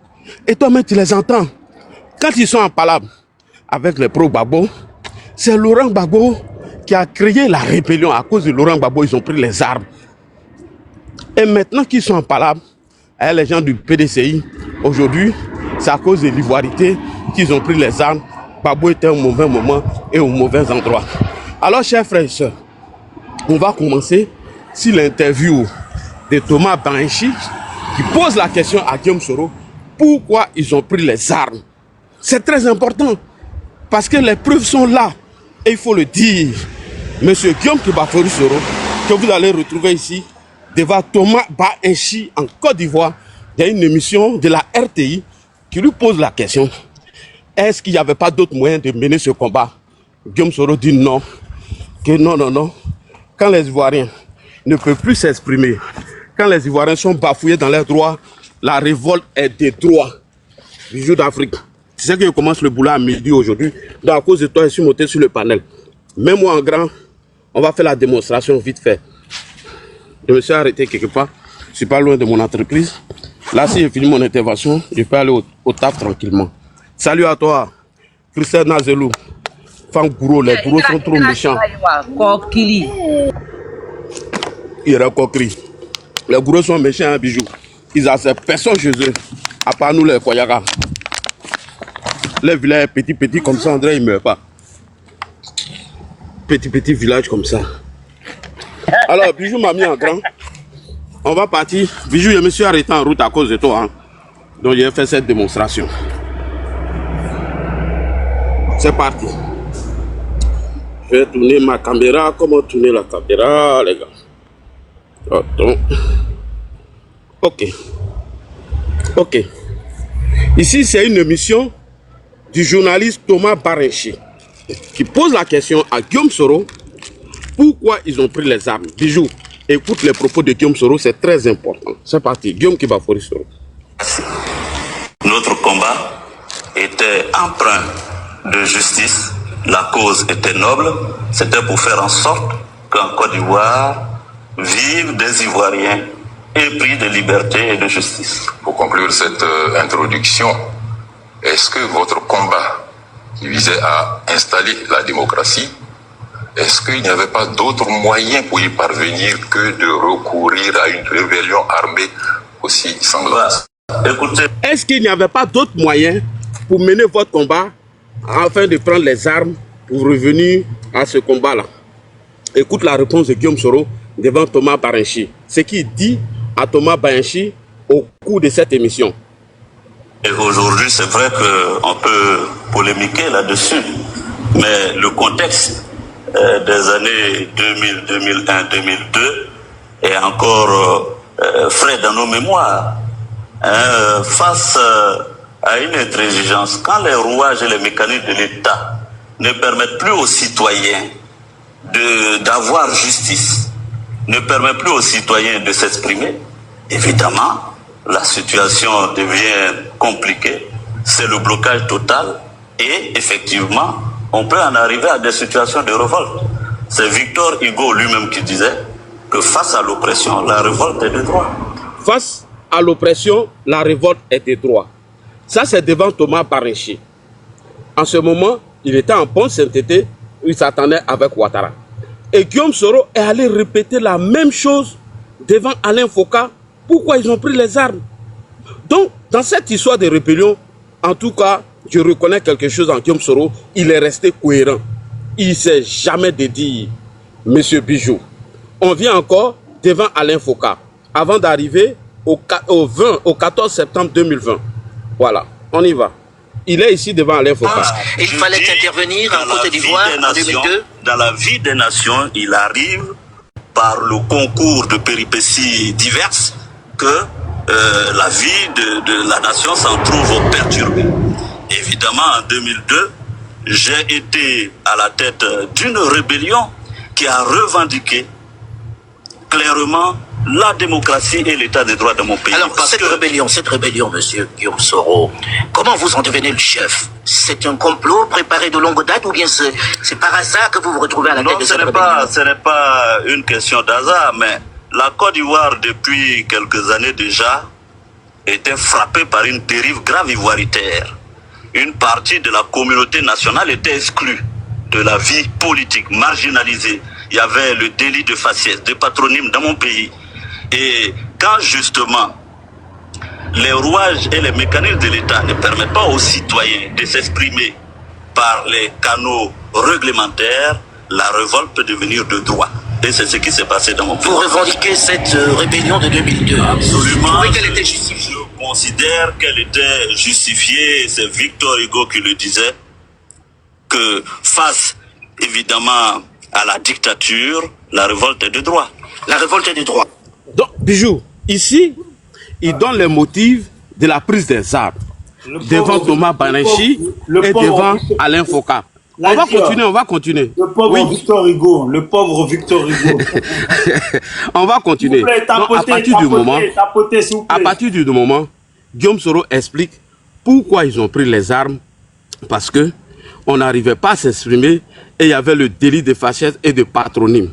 Et toi-même, tu les entends. Quand ils sont en palabre avec les pro-Gbagbo, c'est Laurent Gbagbo qui a créé la rébellion. À cause de Laurent Gbagbo, ils ont pris les armes. Et maintenant qu'ils sont en palabre avec les gens du PDCI, aujourd'hui, c'est à cause de l'ivoirité qu'ils ont pris les armes. Gbagbo était au mauvais moment et au mauvais endroit. Alors, chers frères et sœurs, on va commencer sur l'interview de Thomas Banchi qui pose la question à Guillaume Soro. Pourquoi ils ont pris les armes? C'est très important parce que les preuves sont là et il faut le dire. Monsieur Guillaume Kibaforu Soro, que vous allez retrouver ici devant Thomas Banchi en Côte d'Ivoire, il y a une émission de la RTI qui lui pose la question. Est-ce qu'il n'y avait pas d'autre moyen de mener ce combat? Guillaume Soro dit non, que non. Quand les Ivoiriens ne peuvent plus s'exprimer, quand les Ivoiriens sont bafouillés dans leurs droits, la révolte est des droits. Bijou d'Afrique. Tu sais que je commence le boulot à midi aujourd'hui. Donc à cause de toi, je suis monté sur le panel. Mets-moi en grand, on va faire la démonstration vite fait. Je me suis arrêté quelque part. Je ne suis pas loin de mon entreprise. Là, si j'ai fini mon intervention, je peux aller au taf tranquillement. Salut à toi, Christelle Nazelou. Fan gourou, les gourous sont trop méchants. Il est coquerie. Les gourous sont méchants, hein, Bijou. Ils acceptent personne chez eux, à part nous les Koyaga. Les villages petits comme ça, André, il ne meurt pas. Petit village comme ça. Alors, Bijou m'a mis en grand. On va partir. Bijou, je me suis arrêté en route à cause de toi. Hein. Donc, j'ai fait cette démonstration. C'est parti. Je vais tourner ma caméra. Comment tourner la caméra, les gars? Attends. Ok. Ici, c'est une émission du journaliste Thomas Banchi qui pose la question à Guillaume Soro. Pourquoi ils ont pris les armes? Bijou, écoute les propos de Guillaume Soro, c'est très important. C'est parti. Guillaume Kibaforu Soro. Notre combat était empreint de justice. La cause était noble. C'était pour faire en sorte qu'en Côte d'Ivoire vivent des Ivoiriens épris de liberté et de justice. Pour conclure cette introduction, est-ce que votre combat qui visait à installer la démocratie, est-ce qu'il n'y avait pas d'autres moyens pour y parvenir que de recourir à une rébellion armée aussi sanglante? Écoutez, est-ce qu'il n'y avait pas d'autres moyens pour mener votre combat afin de prendre les armes pour revenir à ce combat-là? Écoute la réponse de Guillaume Soro devant Thomas Banchi. Ce qu'il dit à Thomas Banchi au cours de cette émission. Et aujourd'hui, c'est vrai qu'on peut polémiquer là-dessus, mais le contexte des années 2000, 2001, 2002 est encore frais dans nos mémoires. Face à une intransigeance, quand les rouages et les mécanismes de l'État ne permettent plus aux citoyens d'avoir justice, ne permettent plus aux citoyens de s'exprimer, évidemment, la situation devient compliquée, c'est le blocage total et effectivement, on peut en arriver à des situations de révolte. C'est Victor Hugo lui-même qui disait que face à l'oppression, la révolte est de droit. Face à l'oppression, la révolte est de droit. Ça, c'est devant Thomas Banchi. En ce moment, il était en bonne sainteté, il s'attendait avec Ouattara. Et Guillaume Soro est allé répéter la même chose devant Alain Foka. Pourquoi ils ont pris les armes? Donc, dans cette histoire de rébellion, en tout cas, je reconnais quelque chose en Guillaume Soro, il est resté cohérent. Il ne s'est jamais dédié, Monsieur Bijou. On vient encore devant Alain Foka, avant d'arriver au 14 septembre 2020. Voilà, on y va. Il est ici devant Alain Foka. Il fallait intervenir en Côte d'Ivoire en 2002. Dans la vie des nations, il arrive par par le concours de péripéties diverses que la vie de la nation s'en trouve perturbée. Évidemment, en 2002, j'ai été à la tête d'une rébellion qui a revendiqué clairement la démocratie et l'état de droit de mon pays. Alors, cette rébellion, monsieur Guillaume Soro, comment vous en devenez le chef? C'est un complot préparé de longue date ou bien c'est par hasard que vous vous retrouvez à la tête de cette rébellion? Ce n'est pas une question d'hasard, mais la Côte d'Ivoire, depuis quelques années déjà, était frappée par une dérive grave ivoiritaire. Une partie de la communauté nationale était exclue de la vie politique, marginalisée. Il y avait le délit de faciès, de patronyme dans mon pays. Et quand justement les rouages et les mécanismes de l'État ne permettent pas aux citoyens de s'exprimer par les canaux réglementaires, la révolte peut devenir de droit. Et c'est ce qui s'est passé dans mon pays. Vous revendiquez cette rébellion de 2002? Absolument. Vous trouvez qu'elle était justifiée? Je considère qu'elle était justifiée. C'est Victor Hugo qui le disait, que face évidemment à la dictature, la révolte est de droit. La révolte est de droit. Donc, Bijou, ici, il donne les motifs de la prise des armes devant Thomas Barenchi et devant Alain Foucault. On va continuer. Le pauvre Victor Hugo, On va continuer. Donc, à partir du moment, Guillaume Soro explique pourquoi ils ont pris les armes. Parce que on n'arrivait pas à s'exprimer et il y avait le délit de faciès et de patronyme.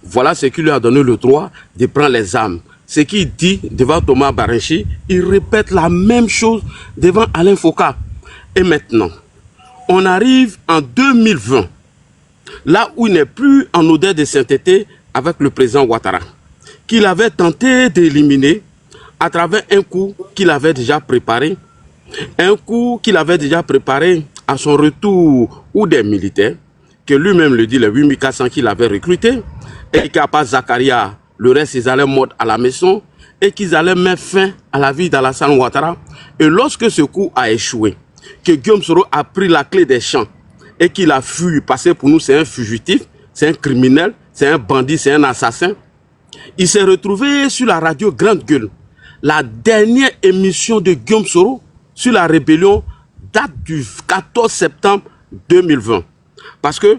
Voilà ce qui lui a donné le droit de prendre les armes. Ce qu'il dit devant Thomas Barenchi, il répète la même chose devant Alain Foucault. Et maintenant, on arrive en 2020, là où il n'est plus en odeur de sainteté avec le président Ouattara, qu'il avait tenté d'éliminer à travers un coup qu'il avait déjà préparé, à son retour ou des militaires, que lui-même le dit, les 8400 qu'il avait recrutés, et qu'à part Zakaria, le reste, ils allaient mordre à la maison, et qu'ils allaient mettre fin à la vie d'Alassane Ouattara. Et lorsque ce coup a échoué, que Guillaume Soro a pris la clé des champs, et qu'il a fui, parce que pour nous c'est un fugitif, c'est un criminel, c'est un bandit, c'est un assassin, il s'est retrouvé sur la radio Grande Gueule. La dernière émission de Guillaume Soro sur la rébellion date du 14 septembre 2020. Parce que,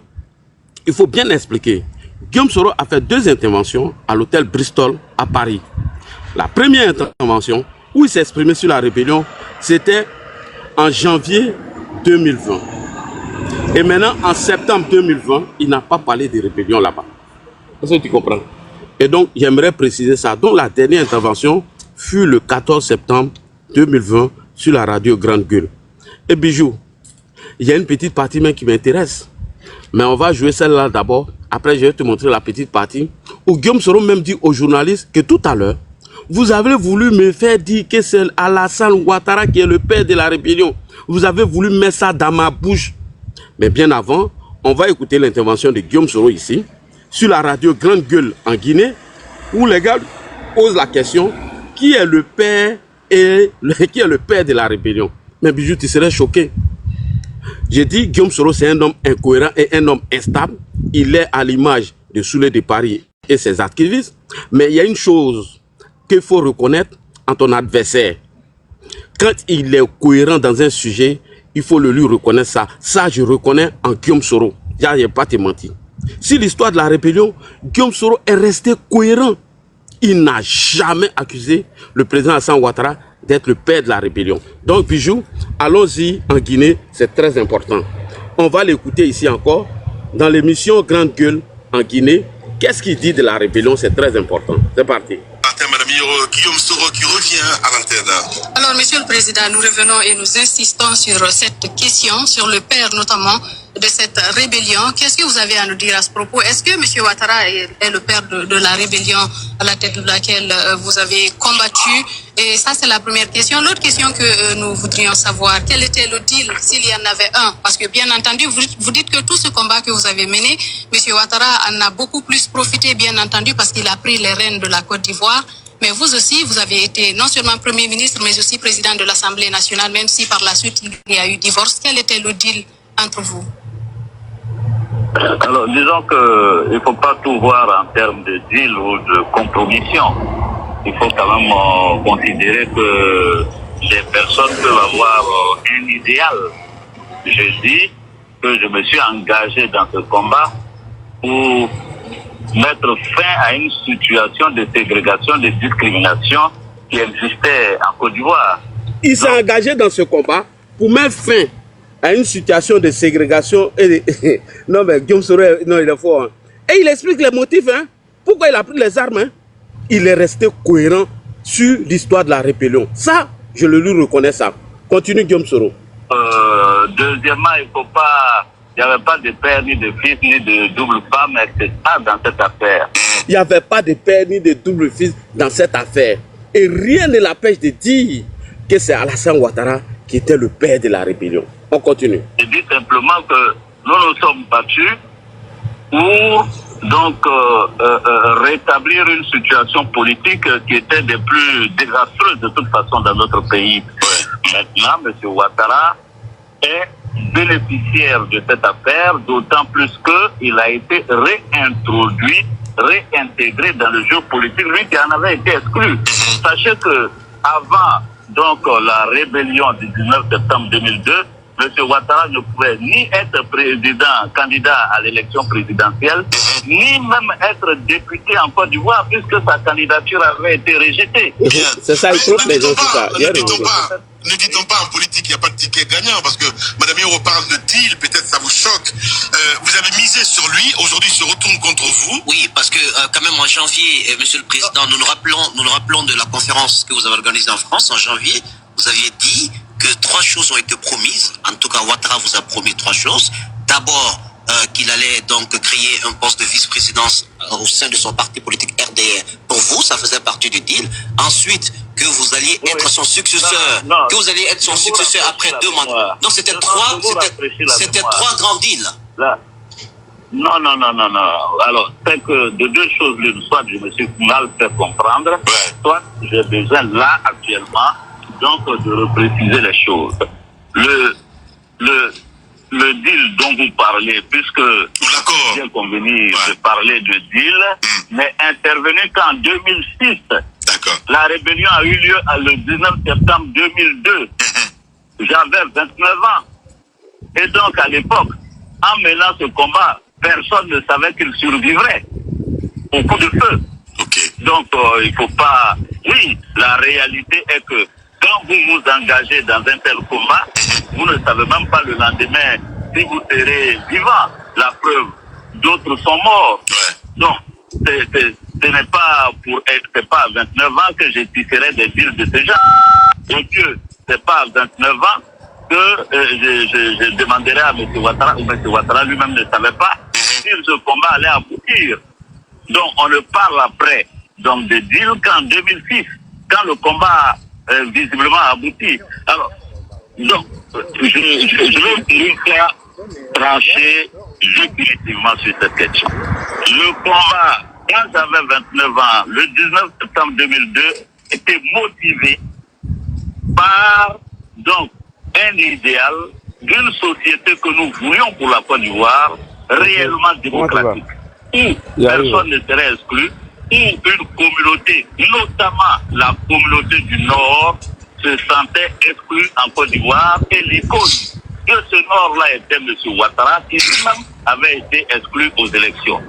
il faut bien expliquer, Guillaume Soro a fait 2 interventions à l'hôtel Bristol à Paris. La première intervention, où il s'est exprimé sur la rébellion, c'était en janvier 2020. Et maintenant, en septembre 2020, il n'a pas parlé de rébellion là-bas. Est-ce que tu comprends? Et donc, j'aimerais préciser ça. Donc, la dernière intervention fut le 14 septembre 2020 sur la radio Grande Gueule. Et Bijou, il y a une petite partie même qui m'intéresse. Mais on va jouer celle-là d'abord. Après, je vais te montrer la petite partie où Guillaume Soro même dit aux journalistes que tout à l'heure, vous avez voulu me faire dire que c'est Alassane Ouattara qui est le père de la rébellion. Vous avez voulu mettre ça dans ma bouche. Mais bien avant, on va écouter l'intervention de Guillaume Soro ici, sur la radio Grande Gueule en Guinée, où les gars posent la question, qui est le père de la rébellion? Mais Bijou, tu serais choqué. J'ai dit, Guillaume Soro, c'est un homme incohérent et un homme instable. Il est à l'image de Souley de Paris et ses activistes. Mais il y a une chose qu'il faut reconnaître en ton adversaire. Quand il est cohérent dans un sujet, il faut le lui reconnaître ça. Ça, je reconnais en Guillaume Soro. Je n'ai pas te mentir. Si l'histoire de la rébellion, Guillaume Soro est resté cohérent. Il n'a jamais accusé le président Alassane Ouattara d'être le père de la rébellion. Donc, Bijou, allons-y en Guinée, c'est très important. On va l'écouter ici encore, dans l'émission Grande Gueule en Guinée. Qu'est-ce qu'il dit de la rébellion? C'est très important. C'est parti. Guillaume Soro qui revient à l'antenne. Alors, Monsieur le Président, nous revenons et nous insistons sur cette question, sur le père notamment de cette rébellion. Qu'est-ce que vous avez à nous dire à ce propos? Est-ce que M. Ouattara est le père de la rébellion à la tête de laquelle vous avez combattu? Et ça, c'est la première question. L'autre question que nous voudrions savoir, quel était le deal s'il y en avait un? Parce que, bien entendu, vous dites que tout ce combat que vous avez mené, M. Ouattara en a beaucoup plus profité, bien entendu, parce qu'il a pris les rênes de la Côte d'Ivoire. Mais vous aussi, vous avez été non seulement Premier ministre, mais aussi président de l'Assemblée nationale, même si par la suite il y a eu divorce. Quel était le deal entre vous? Alors, disons qu'il ne faut pas tout voir en termes de deal ou de compromission. Il faut quand même considérer que les personnes peuvent avoir un idéal. Je dis que je me suis engagé dans ce combat pour mettre fin à une situation de ségrégation, de discrimination qui existait en Côte d'Ivoire. Il s'est engagé dans ce combat pour mettre fin à une situation de ségrégation. Et non, mais Guillaume Soro, non, il est fort. Hein. Et il explique les motifs. Hein. Pourquoi il a pris les armes. Hein. Il est resté cohérent sur l'histoire de la rébellion. Ça, je le lui reconnais ça. Continue, Guillaume Soro. Deuxièmement, il n'y avait pas de père, ni de fils, ni de double femme, etc. dans cette affaire. Il n'y avait pas de père, ni de double fils dans cette affaire. Et rien ne l'empêche de dire que c'est Alassane Ouattara qui était le père de la rébellion. On continue. Je dis simplement que nous nous sommes battus pour donc rétablir une situation politique qui était des plus désastreuses de toute façon dans notre pays. Maintenant, M. Ouattara est bénéficiaire de cette affaire, d'autant plus qu'il a été réintroduit, réintégré dans le jeu politique, lui qui en avait été exclu. Sachez que avant donc la rébellion du 19 septembre 2002, M. Ouattara ne pouvait ni être candidat à l'élection présidentielle, ni même être député en Côte d'Ivoire, puisque sa candidature avait été rejetée. C'est ça, il trouve les gens, c'est ça. Ne dit-on pas en politique qu'il n'y a pas de ticket gagnant, parce que Mme Yoro parle de deal, peut-être ça vous choque. Vous avez misé sur lui, aujourd'hui il se retourne contre vous. Oui, parce que quand même en janvier, Monsieur le Président, nous nous rappelons de la conférence que vous avez organisée en France en janvier. Vous aviez dit que 3 choses ont été promises. En tout cas, Ouattara vous a promis 3 choses. D'abord, qu'il allait donc créer un poste de vice-présidence au sein de son parti politique RDR. Pour vous, ça faisait partie du deal. Ensuite, que vous alliez être son successeur, que vous alliez être son successeur après 2 mandats. Donc c'était 3 grands deals. Là. Non. Alors, c'est que de 2 choses l'une, soit je me suis mal fait comprendre, soit j'ai besoin là actuellement donc de repréciser les choses. Le deal dont vous parlez, puisque c'est bien convenu de parler de deal, mais intervenu qu'en 2006. La rébellion a eu lieu le 19 septembre 2002. J'avais 29 ans. Et donc, à l'époque, en menant ce combat, personne ne savait qu'il survivrait au coup de feu. Donc, il ne faut pas... Oui, la réalité est que quand vous vous engagez dans un tel combat, vous ne savez même pas le lendemain si vous serez vivant. La preuve, d'autres sont morts. Donc, ce n'est pas c'est pas à 29 ans que je tisserai des deals de ce genre. Mon Dieu, c'est pas à 29 ans que je demanderai à M. Ouattara, ou M. Ouattara lui-même ne savait pas si ce combat allait aboutir. Donc, on ne parle après donc de deals qu'en 2006, quand le combat visiblement abouti. Alors, donc, je vais faire trancher définitivement sur cette question. Le combat, quand j'avais 29 ans, le 19 septembre 2002, était motivé par donc un idéal d'une société que nous voulions pour la Côte d'Ivoire réellement démocratique, où personne ne serait exclu, où une communauté, notamment la communauté du Nord, se sentait exclue en Côte d'Ivoire, et l'icône de ce Nord-là était M. Ouattara, qui lui-même avait été exclu aux élections.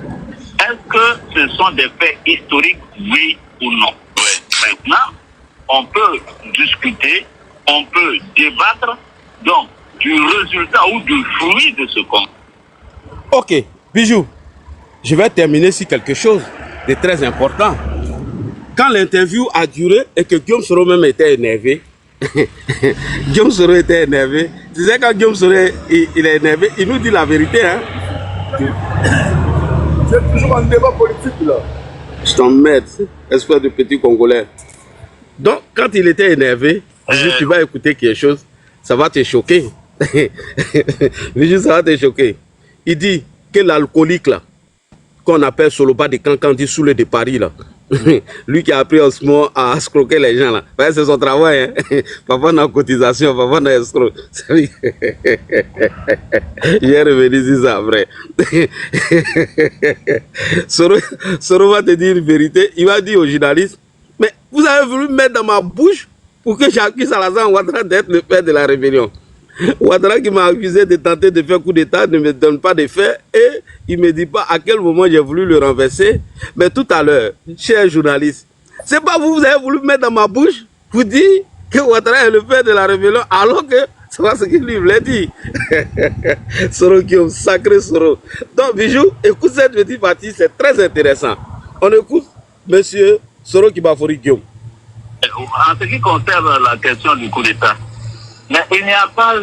Est-ce que ce sont des faits historiques, oui ou non? Maintenant, on peut discuter, on peut débattre donc du résultat ou du fruit de ce combat. Ok, Bijou, je vais terminer sur quelque chose de très important. Quand l'interview a duré et que Guillaume Soro même était énervé, Guillaume Soro était énervé. Tu sais, quand Guillaume Soro il est énervé, il nous dit la vérité. Hein? C'est toujours un débat politique là. Je t'emmerde, espèce de petit Congolais. Donc, quand il était énervé, tu vas écouter quelque chose, ça va te choquer. Ça va te choquer. Il dit que l'alcoolique là, qu'on appelle Soloba de Cancandi sous le de Paris là, Lui qui a appris en ce moment à escroquer les gens là. Ouais, c'est son travail. Hein. Papa n'a cotisation, papa n'a escroc. Je vais revenir sur ça après. Soro va te dire une vérité. Il va dire aux journalistes, mais vous avez voulu mettre dans ma bouche pour que j'accuse Alassane Ouattara d'être le père de la rébellion. Ouattara qui m'a accusé de tenter de faire coup d'état ne me donne pas de faits et il ne me dit pas à quel moment j'ai voulu le renverser. Mais tout à l'heure, chers journalistes, c'est pas vous avez voulu mettre dans ma bouche pour dire que Ouattara est le père de la rébellion alors que c'est pas ce qu'il lui voulait dire. Soro Guillaume, sacré Soro. Donc Bijou, écoute cette petite partie, c'est très intéressant. On écoute monsieur Soro Kibafori Guillaume. En ce qui concerne la question du coup d'État, mais il n'y a pas...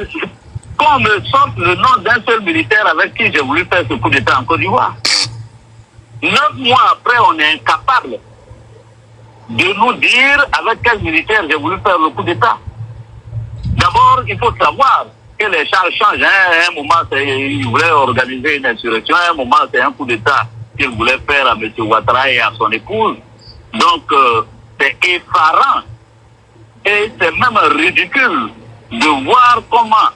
Qu'on me sorte le nom d'un seul militaire avec qui j'ai voulu faire ce coup d'État en Côte d'Ivoire. 9 mois après, on est incapable de nous dire avec quel militaire j'ai voulu faire le coup d'État. D'abord, il faut savoir que les charges changent. Hein. Un moment, il voulait organiser une insurrection. Un moment, c'est un coup d'État qu'il voulait faire à M. Ouattara et à son épouse. Donc, c'est effarant. Et c'est même ridicule de voir comment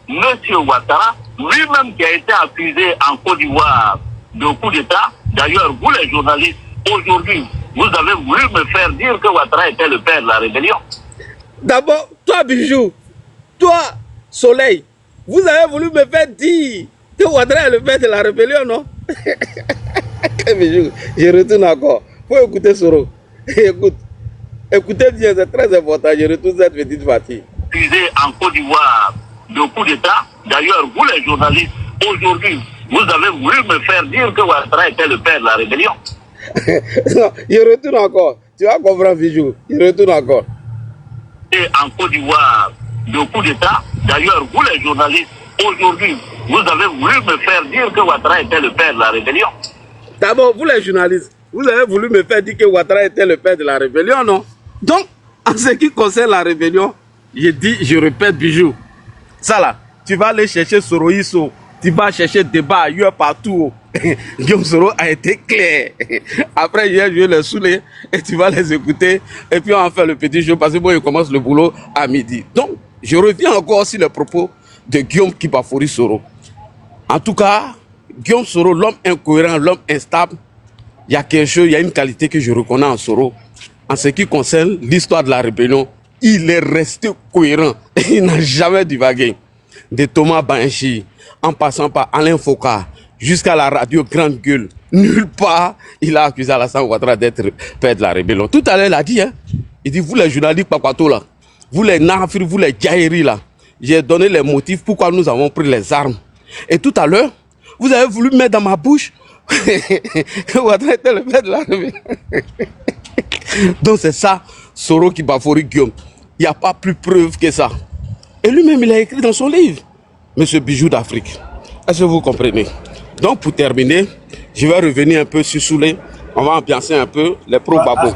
M. Ouattara, lui-même qui a été accusé en Côte d'Ivoire de coup d'État, d'ailleurs, vous les journalistes, aujourd'hui, vous avez voulu me faire dire que Ouattara était le père de la rébellion. D'abord, toi, Bijou, toi, Soleil, vous avez voulu me faire dire que Ouattara est le père de la rébellion, non? Bijou, je retourne encore. Faut écouter Soro. Écoute. Écoutez bien, c'est très important, je retourne cette petite partie. Accusé en Côte d'Ivoire de coup d'État, d'ailleurs, vous les journalistes, aujourd'hui, vous avez voulu me faire dire que Ouattara était le père de la rébellion. Non, je retourne encore. Tu vas comprendre, Bijou. Je retourne encore. Et en Côte d'Ivoire de coup d'État, d'ailleurs, vous les journalistes, aujourd'hui, vous avez voulu me faire dire que Ouattara était le père de la rébellion. D'abord, vous les journalistes, vous avez voulu me faire dire que Ouattara était le père de la rébellion, non? Donc, en ce qui concerne la rébellion, je dis, je répète, Bijou, ça là, tu vas aller chercher Soroïso, tu vas chercher débat ailleurs partout. Guillaume Soro a été clair. Après, hier, je vais les saouler et tu vas les écouter. Et puis, on va faire le petit jeu parce que moi, il commence le boulot à midi. Donc, je reviens encore sur les propos de Guillaume Kibafori Soro. En tout cas, Guillaume Soro, l'homme incohérent, l'homme instable, il y a quelque chose, il y a une qualité que je reconnais en Soro. En ce qui concerne l'histoire de la rébellion, il est resté cohérent. Il n'a jamais divagué. De Thomas Banchi, en passant par Alain Foucault, jusqu'à la radio Grande Gueule, nulle part, il a accusé Alassane Ouattara d'être père de la rébellion. Tout à l'heure, il a dit, hein, il dit, vous les journalistes Papato là, vous les Nafri, vous les Djaïri là, j'ai donné les motifs pourquoi nous avons pris les armes. Et tout à l'heure, vous avez voulu mettre dans ma bouche que Ouattara était le père de la rébellion. Donc c'est ça, Soro Kibafori Guillaume. Il n'y a pas plus preuve que ça. Et lui-même, il a écrit dans son livre, Monsieur Bijou d'Afrique. Est-ce que vous comprenez? Donc pour terminer, je vais revenir un peu sur Soulé. On va ambiancer un peu les pro-babos.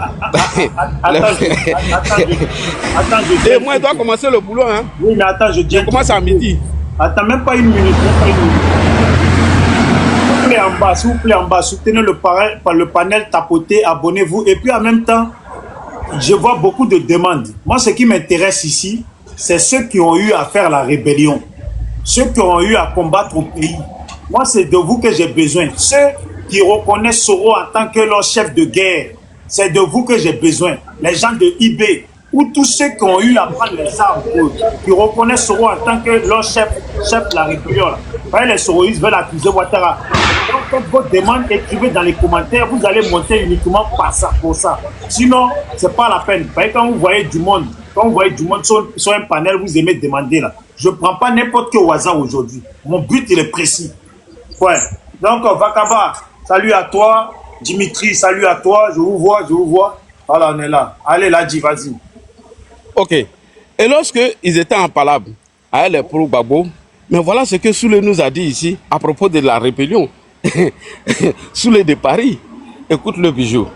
Et moi, je dois commencer le boulot. Hein? Oui, mais attends, je commence à midi. Attends, même pas une minute. S'il vous plaît, en bas, soutenez le panel, tapotez, abonnez-vous. Et puis en même temps, je vois beaucoup de demandes. Moi, ce qui m'intéresse ici, c'est ceux qui ont eu à faire la rébellion. Ceux qui ont eu à combattre au pays. Moi, c'est de vous que j'ai besoin. Ceux qui reconnaissent Soro en tant que leur chef de guerre, c'est de vous que j'ai besoin. Les gens de IB, ou tous ceux qui ont eu à prendre les armes, qui reconnaissent Soro en tant que leur chef de la rébellion. Les soroïstes veulent accuser Ouattara. Donc, faites votre demande, écrivez dans les commentaires, vous allez monter uniquement pour ça. Sinon, c'est pas la peine. Quand vous voyez du monde, sur un panel, vous aimez demander là. Je ne prends pas n'importe quel au hasard aujourd'hui. Mon but, il est précis. Ouais. Donc, Vakaba, salut à toi. Dimitri, salut à toi. Je vous vois. Voilà, on est là. Allez, Ladji, vas-y. Ok. Et lorsque ils étaient en palabre avec les pro-babos, mais voilà ce que Soulé nous a dit ici à propos de la rébellion. Soulé de Paris. Écoute le Bijou.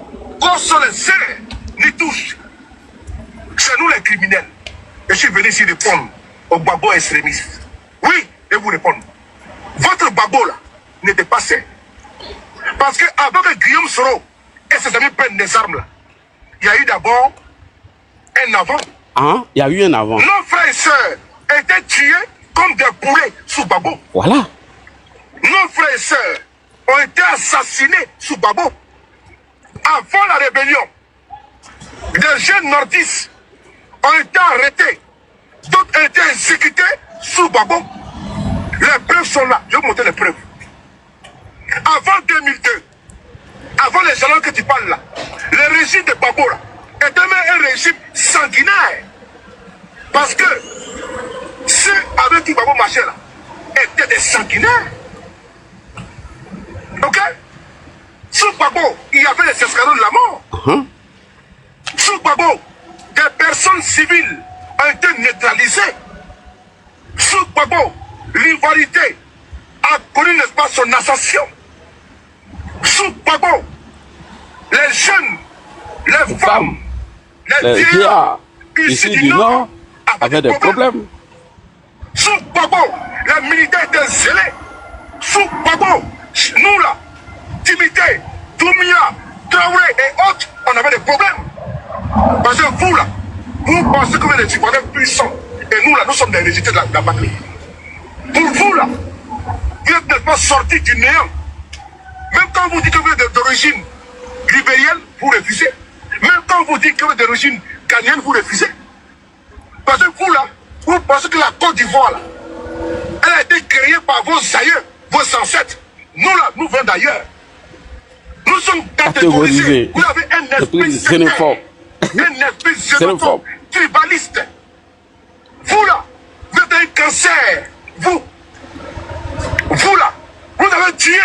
Qu'on se les serre, ni touche. C'est nous les criminels. Et je suis venu ici répondre aux babos extrémistes. Oui, et vous répondre. Votre babo là n'était pas sain. Parce que avant que Guillaume Soro et ses amis prennent des armes là, il y a eu d'abord un avant. Ah, il y a eu un avant. Nos frères et sœurs étaient tués comme des poulets sous Babo. Voilà. Nos frères et sœurs ont été assassinés sous Babo. Avant la rébellion, des jeunes nordistes ont été arrêtés. D'autres ont été exécutés sous Babo. Les preuves sont là. Je vais vous montrer les preuves. Avant 2002, avant les jalons que tu parles là, le régime de Babo là, était même un régime sanguinaire. Parce que ceux avec qui Babo marchait là étaient des sanguinaires. Ok? Sous Babo, il y avait les escadrons de la mort. Sous Babo, des personnes civiles ont été neutralisées. Sous Babo, l'ivoirité a connu, n'est-ce pas, son assassin. Sous Babo, les jeunes, les femmes, les vieillards ici du Nord avaient des problèmes. Sous Babo, les militaires étaient zélés. Sous Babo, nous là, Timité, Doumia, Traoré et autres, on avait des problèmes. Parce que vous là, vous pensez que vous êtes des citoyens puissants. Et nous là, nous sommes des résultats de la patrie. Pour vous là, vous n'êtes pas sortis du néant. Même quand vous dites que vous êtes d'origine libérienne, vous refusez. Même quand vous dites que vous êtes d'origine ghanéenne, vous refusez. Parce que vous là, vous pensez que la Côte d'Ivoire là, elle a été créée par vos aïeux, vos ancêtres. Nous là, nous venons d'ailleurs. Nous sommes catégorisés. Vous avez un esprit xénophobe. Un esprit xénophobe, tribaliste. Vous là, vous êtes un cancer. Vous là, vous avez tué,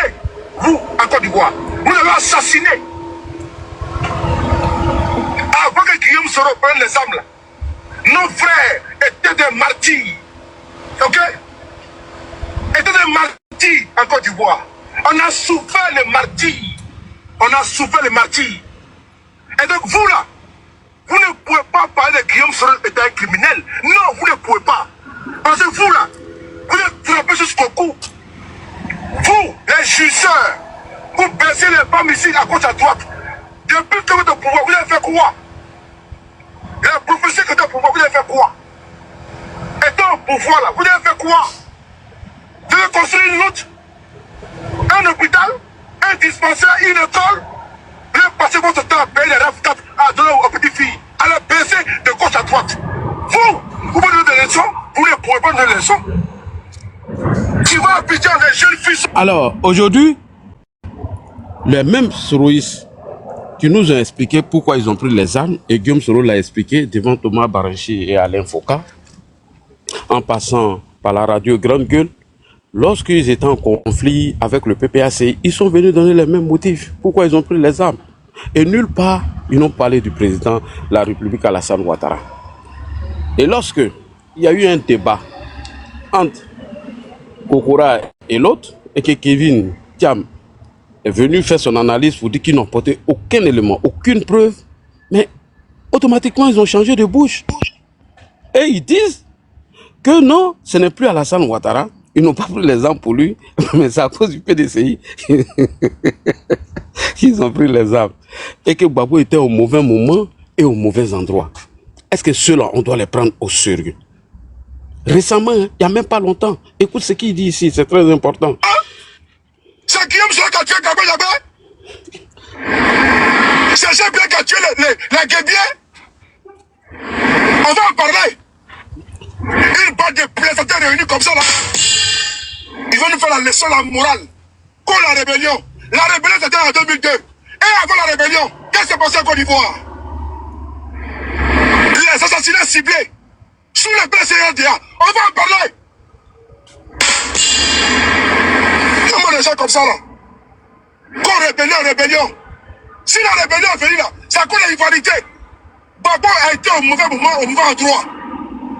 vous, en Côte d'Ivoire. Vous avez assassiné. Avant que Guillaume Soro prenne les armes là, nos frères étaient des martyrs. Ok? Étaient des martyrs en Côte d'Ivoire. On a souffert les martyrs. On a souffert les martyrs. Et donc vous là, vous ne pouvez pas parler de Guillaume Soro étant un criminel. Non, vous ne pouvez pas. Parce que vous là, vous êtes trempés jusqu'au cou. Vous, les jusseurs, vous baissez les femmes ici à gauche à droite. Depuis que vous êtes au pouvoir, vous avez fait quoi? Les professeurs qui étaient au pouvoir, vous avez fait quoi? Étant au pouvoir là, vous avez fait quoi? Vous avez construit une route, un hôpital, un dispensaire, une école. Vous avez passé votre temps à payer les RAF4 à donner aux petites filles, à les baisser de gauche à droite. Vous donnez des leçons, vous ne pouvez pas donner des leçons. Tu vas Abidjan, les jeunes filles. Alors, aujourd'hui, les mêmes Soroïstes qui nous ont expliqué pourquoi ils ont pris les armes, et Guillaume Soro l'a expliqué devant Thomas Baranchi et Alain Foka, en passant par la radio Grande Gueule, lorsqu'ils étaient en conflit avec le PPAC, ils sont venus donner les mêmes motifs pourquoi ils ont pris les armes. Et nulle part, ils n'ont parlé du président de la République Alassane Ouattara. Et lorsque il y a eu un débat entre Kokora et l'autre, et que Kevin Thiam est venu faire son analyse pour dire qu'ils n'ont porté aucun élément, aucune preuve, mais automatiquement ils ont changé de bouche. Et ils disent que non, ce n'est plus Alassane Ouattara, ils n'ont pas pris les armes pour lui, mais c'est à cause du PDCI qu'ils ont pris les armes. Et que Gbagbo était au mauvais moment et au mauvais endroit. Est-ce que ceux-là, on doit les prendre au sérieux? Récemment, il n'y a même pas longtemps, écoute ce qu'il dit ici, c'est très important. C'est Guillaume Soro qui a tué Gbagbo Yabé? C'est Jean-Pierre qui a tué les Guébiens? On va en parler. Une bande de plaisantins réunis comme ça là. Ils vont nous faire la leçon, la morale. Pour la rébellion. La rébellion c'était en 2002. Et avant la rébellion, qu'est-ce qui s'est passé en Côte d'Ivoire? Les assassinats ciblés. Sous les plaies CNDA. On va en parler. Comment les gens comme ça là? Quand rébellion. Si la rébellion est venue là, c'est à cause de l'ivoirité. Gbagbo a été au mauvais moment, au mauvais endroit.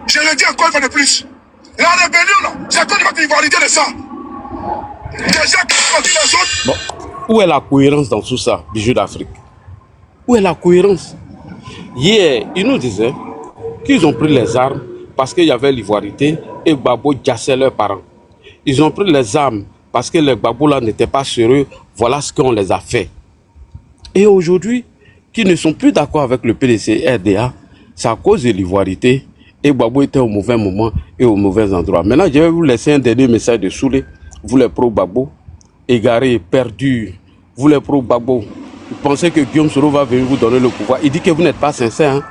Je le dis encore une fois de plus. La rébellion là, c'est à cause de l'ivoirité de ça. Déjà qui les autres. Bon, où est la cohérence dans tout ça, bijoux d'Afrique? Où est la cohérence? Hier, ils nous disaient qu'ils ont pris les armes parce qu'il y avait l'ivoirité et Gbagbo jassait leurs parents. Ils ont pris les armes parce que les Gbagbo là n'étaient pas sérieux. Voilà ce qu'on les a fait. Et aujourd'hui, qui ne sont plus d'accord avec le PDC RDA, c'est à cause de l'ivoirité. Et Gbagbo était au mauvais moment et au mauvais endroit. Maintenant, je vais vous laisser un dernier message de Soulé. Vous les pro-Gbagbo, égarés, perdus, vous les pro-Gbagbo, vous pensez que Guillaume Soro va venir vous donner le pouvoir. Il dit que vous n'êtes pas sincère. Hein?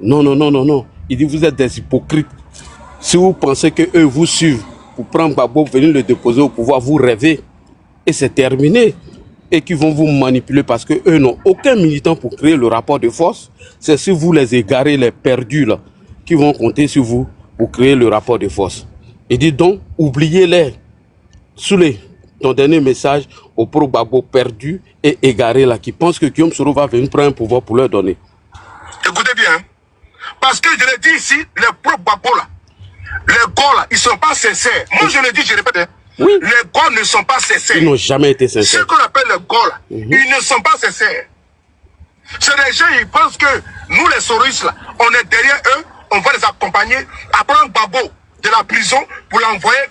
Non, non, non, non, non. Il dit que vous êtes des hypocrites. Si vous pensez qu'eux vous suivent pour prendre Gbagbo, venir le déposer au pouvoir, vous rêvez. Et c'est terminé. Et qui vont vous manipuler parce qu'eux n'ont aucun militant pour créer le rapport de force. C'est si vous les égarez, les perdus là, qui vont compter sur vous pour créer le rapport de force. Il dit donc, oubliez-les. Soulé, ton dernier message aux pro-Gbagbo perdus et égarés là, qui pensent que Guillaume Soro va venir prendre un pouvoir pour leur donner. Écoutez bien, hein. Parce que je l'ai dit ici, les pro-Gbagbo là, les gars là, ils ne sont pas sincères. Moi je le dis, je répète, hein. Oui. Les gars ne sont pas sincères. Ils n'ont jamais été sincères. Ce qu'on appelle les gars là, ils ne sont pas sincères. C'est des gens, ils pensent que nous les soristes là, on est derrière eux, on va les accompagner à prendre Gbagbo de la prison pour l'envoyer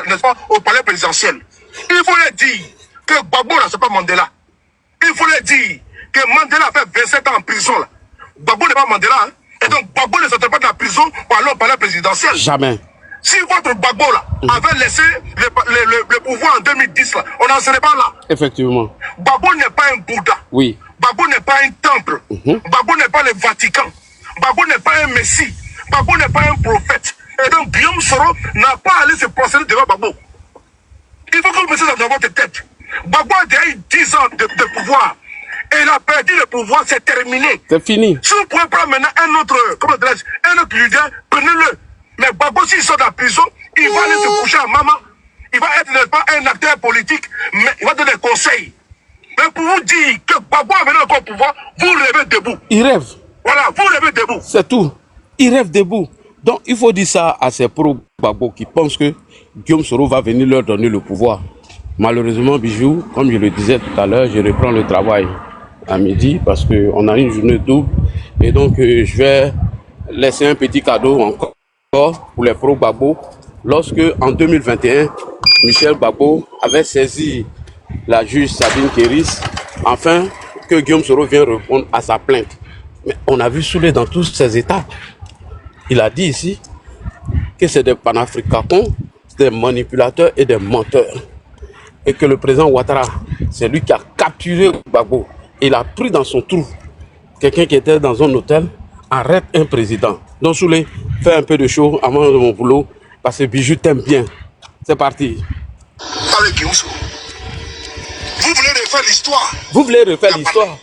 n'est-ce pas, au palais présidentiel. Il faut leur dire que Gbagbo là, c'est pas Mandela. Il faut leur dire que Mandela a fait 27 ans en prison là. Gbagbo n'est pas Mandela. Hein. Et donc Gbagbo ne sortait pas de la prison pour aller au palais présidentiel. Jamais. Si votre Gbagbo là avait laissé le pouvoir en 2010 là, on n'en serait pas là. Effectivement. Gbagbo n'est pas un Bouddha. Oui. Gbagbo n'est pas un temple. Gbagbo n'est pas le Vatican. Gbagbo n'est pas un messie. Gbagbo n'est pas un prophète. Et donc Guillaume Soro n'a pas allé se procéder devant Gbagbo. Il faut que vous mettez ça dans votre tête. Gbagbo a déjà eu 10 ans de pouvoir. Et il a perdu le pouvoir, c'est terminé. C'est fini. Si vous pouvez prendre maintenant un autre leader, prenez-le. Mais Gbagbo, s'il sort de la prison, il va aller se coucher à maman. Il va être, n'est-ce pas, un acteur politique, mais il va donner des conseils. Mais pour vous dire que Gbagbo a venu encore au pouvoir, vous rêvez debout. Il rêve. Voilà, vous rêvez debout. C'est tout. Il rêve debout. Donc, il faut dire ça à ces pro-Gbagbo qui pensent que Guillaume Soro va venir leur donner le pouvoir. Malheureusement, Bijou, comme je le disais tout à l'heure, je reprends le travail à midi parce qu'on a une journée double. Et donc, je vais laisser un petit cadeau encore pour les pro-Gbagbo. Lorsque, en 2021, Michel Gbagbo avait saisi la juge Sabine Kéris, afin que Guillaume Soro vienne répondre à sa plainte. Mais on a vu Soulé dans tous ces états. Il a dit ici que c'est des panafricains, des manipulateurs et des menteurs. Et que le président Ouattara, c'est lui qui a capturé Gbagbo. Il a pris dans son trou quelqu'un qui était dans un hôtel, arrête un président. Donc Soulé, fais un peu de show avant de mon boulot, parce que Bijou t'aime bien. C'est parti. Avec Guillaume Soro. Vous voulez refaire l'histoire. Vous voulez refaire l'histoire.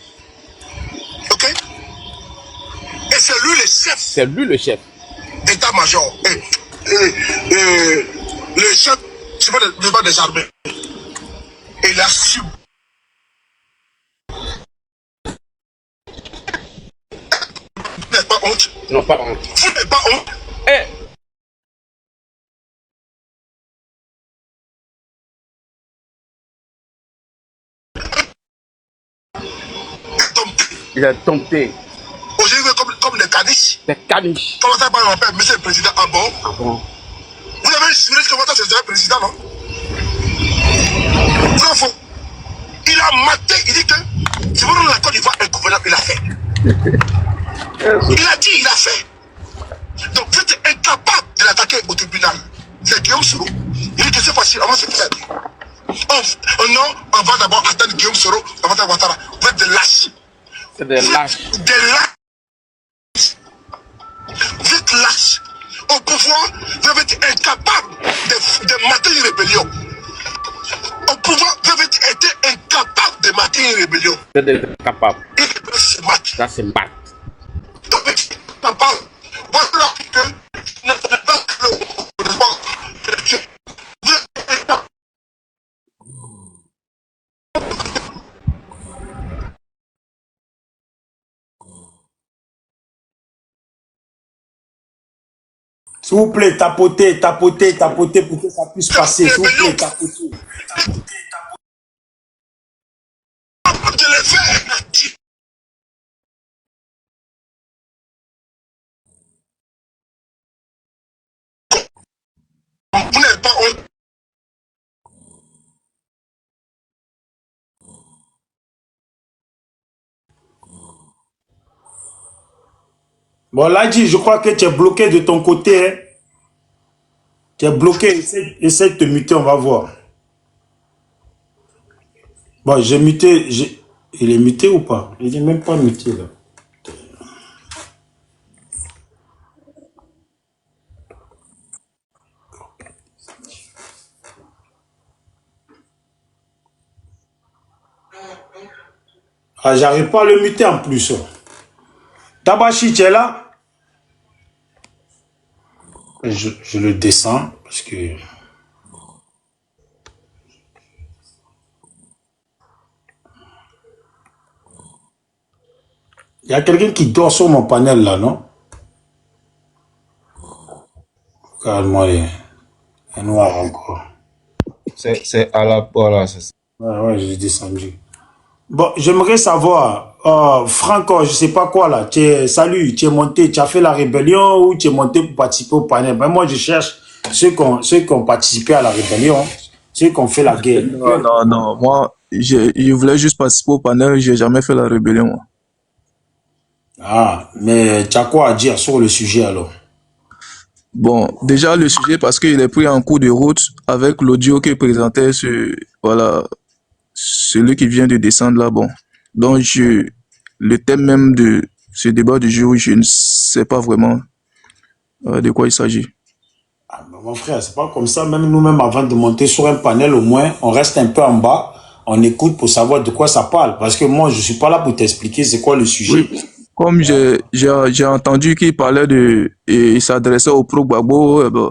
Ok. Et c'est lui le chef. C'est lui le chef. État-major. Le chef, c'est pas des armées. Et il assume. Vous n'êtes pas honte. Non, pas honte. Vous n'êtes pas honte. Eh. Il est tombé. Aujourd'hui, comme des caniches. Des caniches. Comment ça, par exemple, monsieur le président, ah bon? Ah bon? Vous avez juré que Ouattara c'est le président, non? Non, faux. Il a maté, il dit que si vous voulez la Côte d'Ivoire inconvenable, il a fait. Il a dit, il a fait. Donc vous êtes incapable de l'attaquer au tribunal. C'est Guillaume Soro. Il dit que c'est facile, avant c'est fait. Non, on va d'abord attendre Guillaume Soro avant d'avoir Ouattara. Vous êtes des lâches. C'est des lâches. Des lâches. Vous êtes lâches. Au pouvoir, vous avez été incapable de mater une rébellion. Au pouvoir, vous avez été incapable de mater une rébellion. Vous êtes incapable. Une rébellion, c'est mat. Ça, c'est mat. Donc, papa, voilà que vous n'êtes pas le pouvoir. Vous êtes incapable. S'il vous plaît, tapotez, tapotez, tapotez pour que ça puisse passer. S'il vous plaît, tapotez. De les faire. Vous n'êtes pas honte. Bon, Ladji, je crois que tu es bloqué de ton côté. Hein. Tu es bloqué. Essaie de te muter, on va voir. Bon, j'ai muté. Il est muté ou pas? Il n'est même pas muté là. Ah, j'arrive pas à le muter en plus. Tabachi, tu es là? Je le descends parce que... Il y a quelqu'un qui dort sur mon panel là, non? Regarde-moi, un noir encore. C'est à la... Voilà, c'est ça. Ouais, je l'ai descendu. Bon, j'aimerais savoir, Franco, je sais pas quoi là, salut, tu es monté, tu as fait la rébellion ou tu es monté pour participer au panel? Ben, moi, je cherche ceux qui ont participé à la rébellion, ceux qui ont fait la guerre. Non. Moi, je voulais juste participer au panel, j'ai jamais fait la rébellion. Moi. Ah, mais tu as quoi à dire sur le sujet alors? Bon, déjà le sujet, parce qu'il est pris en cours de route avec l'audio qu'il présentait, voilà, celui qui vient de descendre là, bon. Donc, le thème même de ce débat du jour, je ne sais pas vraiment de quoi il s'agit. Ah, ben, mon frère, c'est pas comme ça. Même nous-mêmes, avant de monter sur un panel, au moins, on reste un peu en bas, on écoute pour savoir de quoi ça parle. Parce que moi, je suis pas là pour t'expliquer c'est quoi le sujet. Oui. Comme j'ai entendu qu'il parlait et il s'adressait au pro-Gbagbo, ben,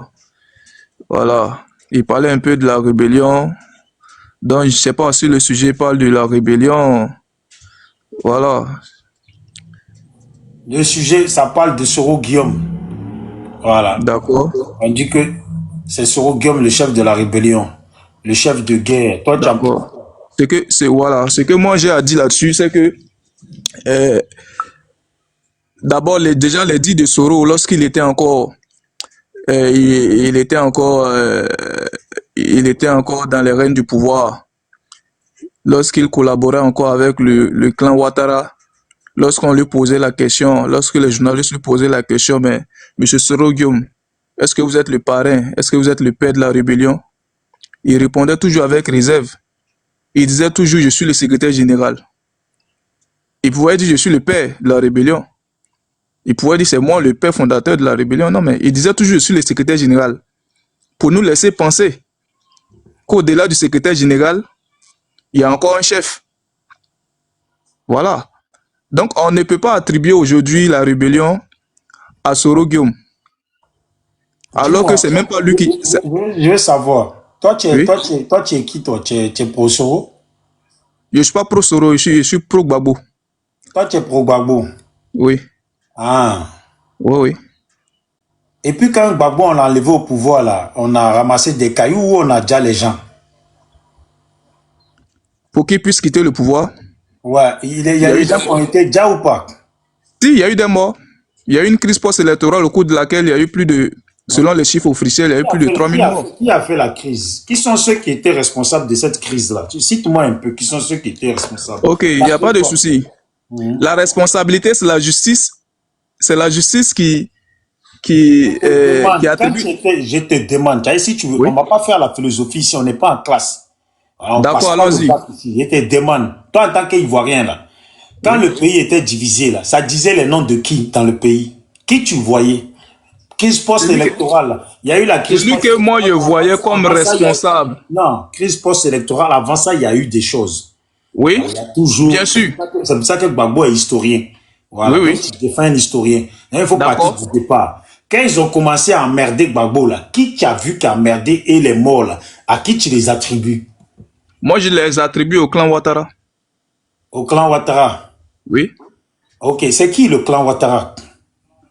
voilà, il parlait un peu de la rébellion. Donc, je sais pas si le sujet parle de la rébellion. Voilà. Le sujet, ça parle de Soro Guillaume. Voilà. D'accord. On dit que c'est Soro Guillaume, le chef de la rébellion, le chef de guerre. Toi, tu as... D'accord. Voilà. Ce que moi j'ai à dire là-dessus, c'est que d'abord, déjà les dits de Soro, lorsqu'il était encore, il était encore dans les règnes du pouvoir, lorsqu'il collaborait encore avec le clan Ouattara, lorsqu'on lui posait la question, lorsque les journalistes lui posaient la question, mais Monsieur Soro Guillaume, est-ce que vous êtes le parrain? Est-ce que vous êtes le père de la rébellion? Il répondait toujours avec réserve. Il disait toujours, je suis le secrétaire général. Il pouvait dire, je suis le père de la rébellion. Il pouvait dire, c'est moi le père fondateur de la rébellion. Non, mais il disait toujours, je suis le secrétaire général. Pour nous laisser penser qu'au-delà du secrétaire général, il y a encore un chef. Voilà. Donc, on ne peut pas attribuer aujourd'hui la rébellion à Soro Guillaume. Alors que c'est même pas lui qui... Je veux savoir. Toi, tu es qui, toi? Tu es pro Soro? Je ne suis pas pro Soro, je suis pro Gbagbo. Toi, tu es pro Gbagbo? Oui. Ah. Oui. Et puis, quand Gbagbo, on l'a enlevé au pouvoir, là, on a ramassé des cailloux ou on a déjà les gens? Pour qu'ils puissent quitter le pouvoir? Ouais. Il y a eu des gens qui ont été déjà ou pas? Si, il y a eu des morts. Il y a eu une crise post-électorale au cours de laquelle il y a eu plus de... Selon les chiffres officiels, il y a eu plus de 3000 morts. Qui a fait la crise? Qui sont ceux qui étaient responsables de cette crise-là? Cite-moi un peu, qui sont ceux qui étaient responsables? Ok, il n'y a pas de souci. La responsabilité, c'est la justice. C'est la justice qui attribue... Je te demande, si tu veux, on ne va pas faire la philosophie ici, on n'est pas en classe. D'accord, allons-y. Je te demande, toi en tant qu'Ivoirien, là, quand le pays était divisé, là, ça disait les noms de qui dans le pays? Qui tu voyais? Crise post-électorale, il y a eu la crise. Celui que moi je voyais comme responsable. Non, crise post-électorale, avant ça, il y a eu des choses. Oui, il y a toujours, bien sûr. C'est pour ça que Gbagbo est historien. Voilà, oui. Il défend un historien. Il faut partir du départ. Quand ils ont commencé à emmerder Gbagbo, là, qui tu as vu qui a emmerdé et les morts, là, à qui tu les attribues? Moi, je les attribue au clan Ouattara. Au clan Ouattara? Oui. Ok, c'est qui le clan Ouattara?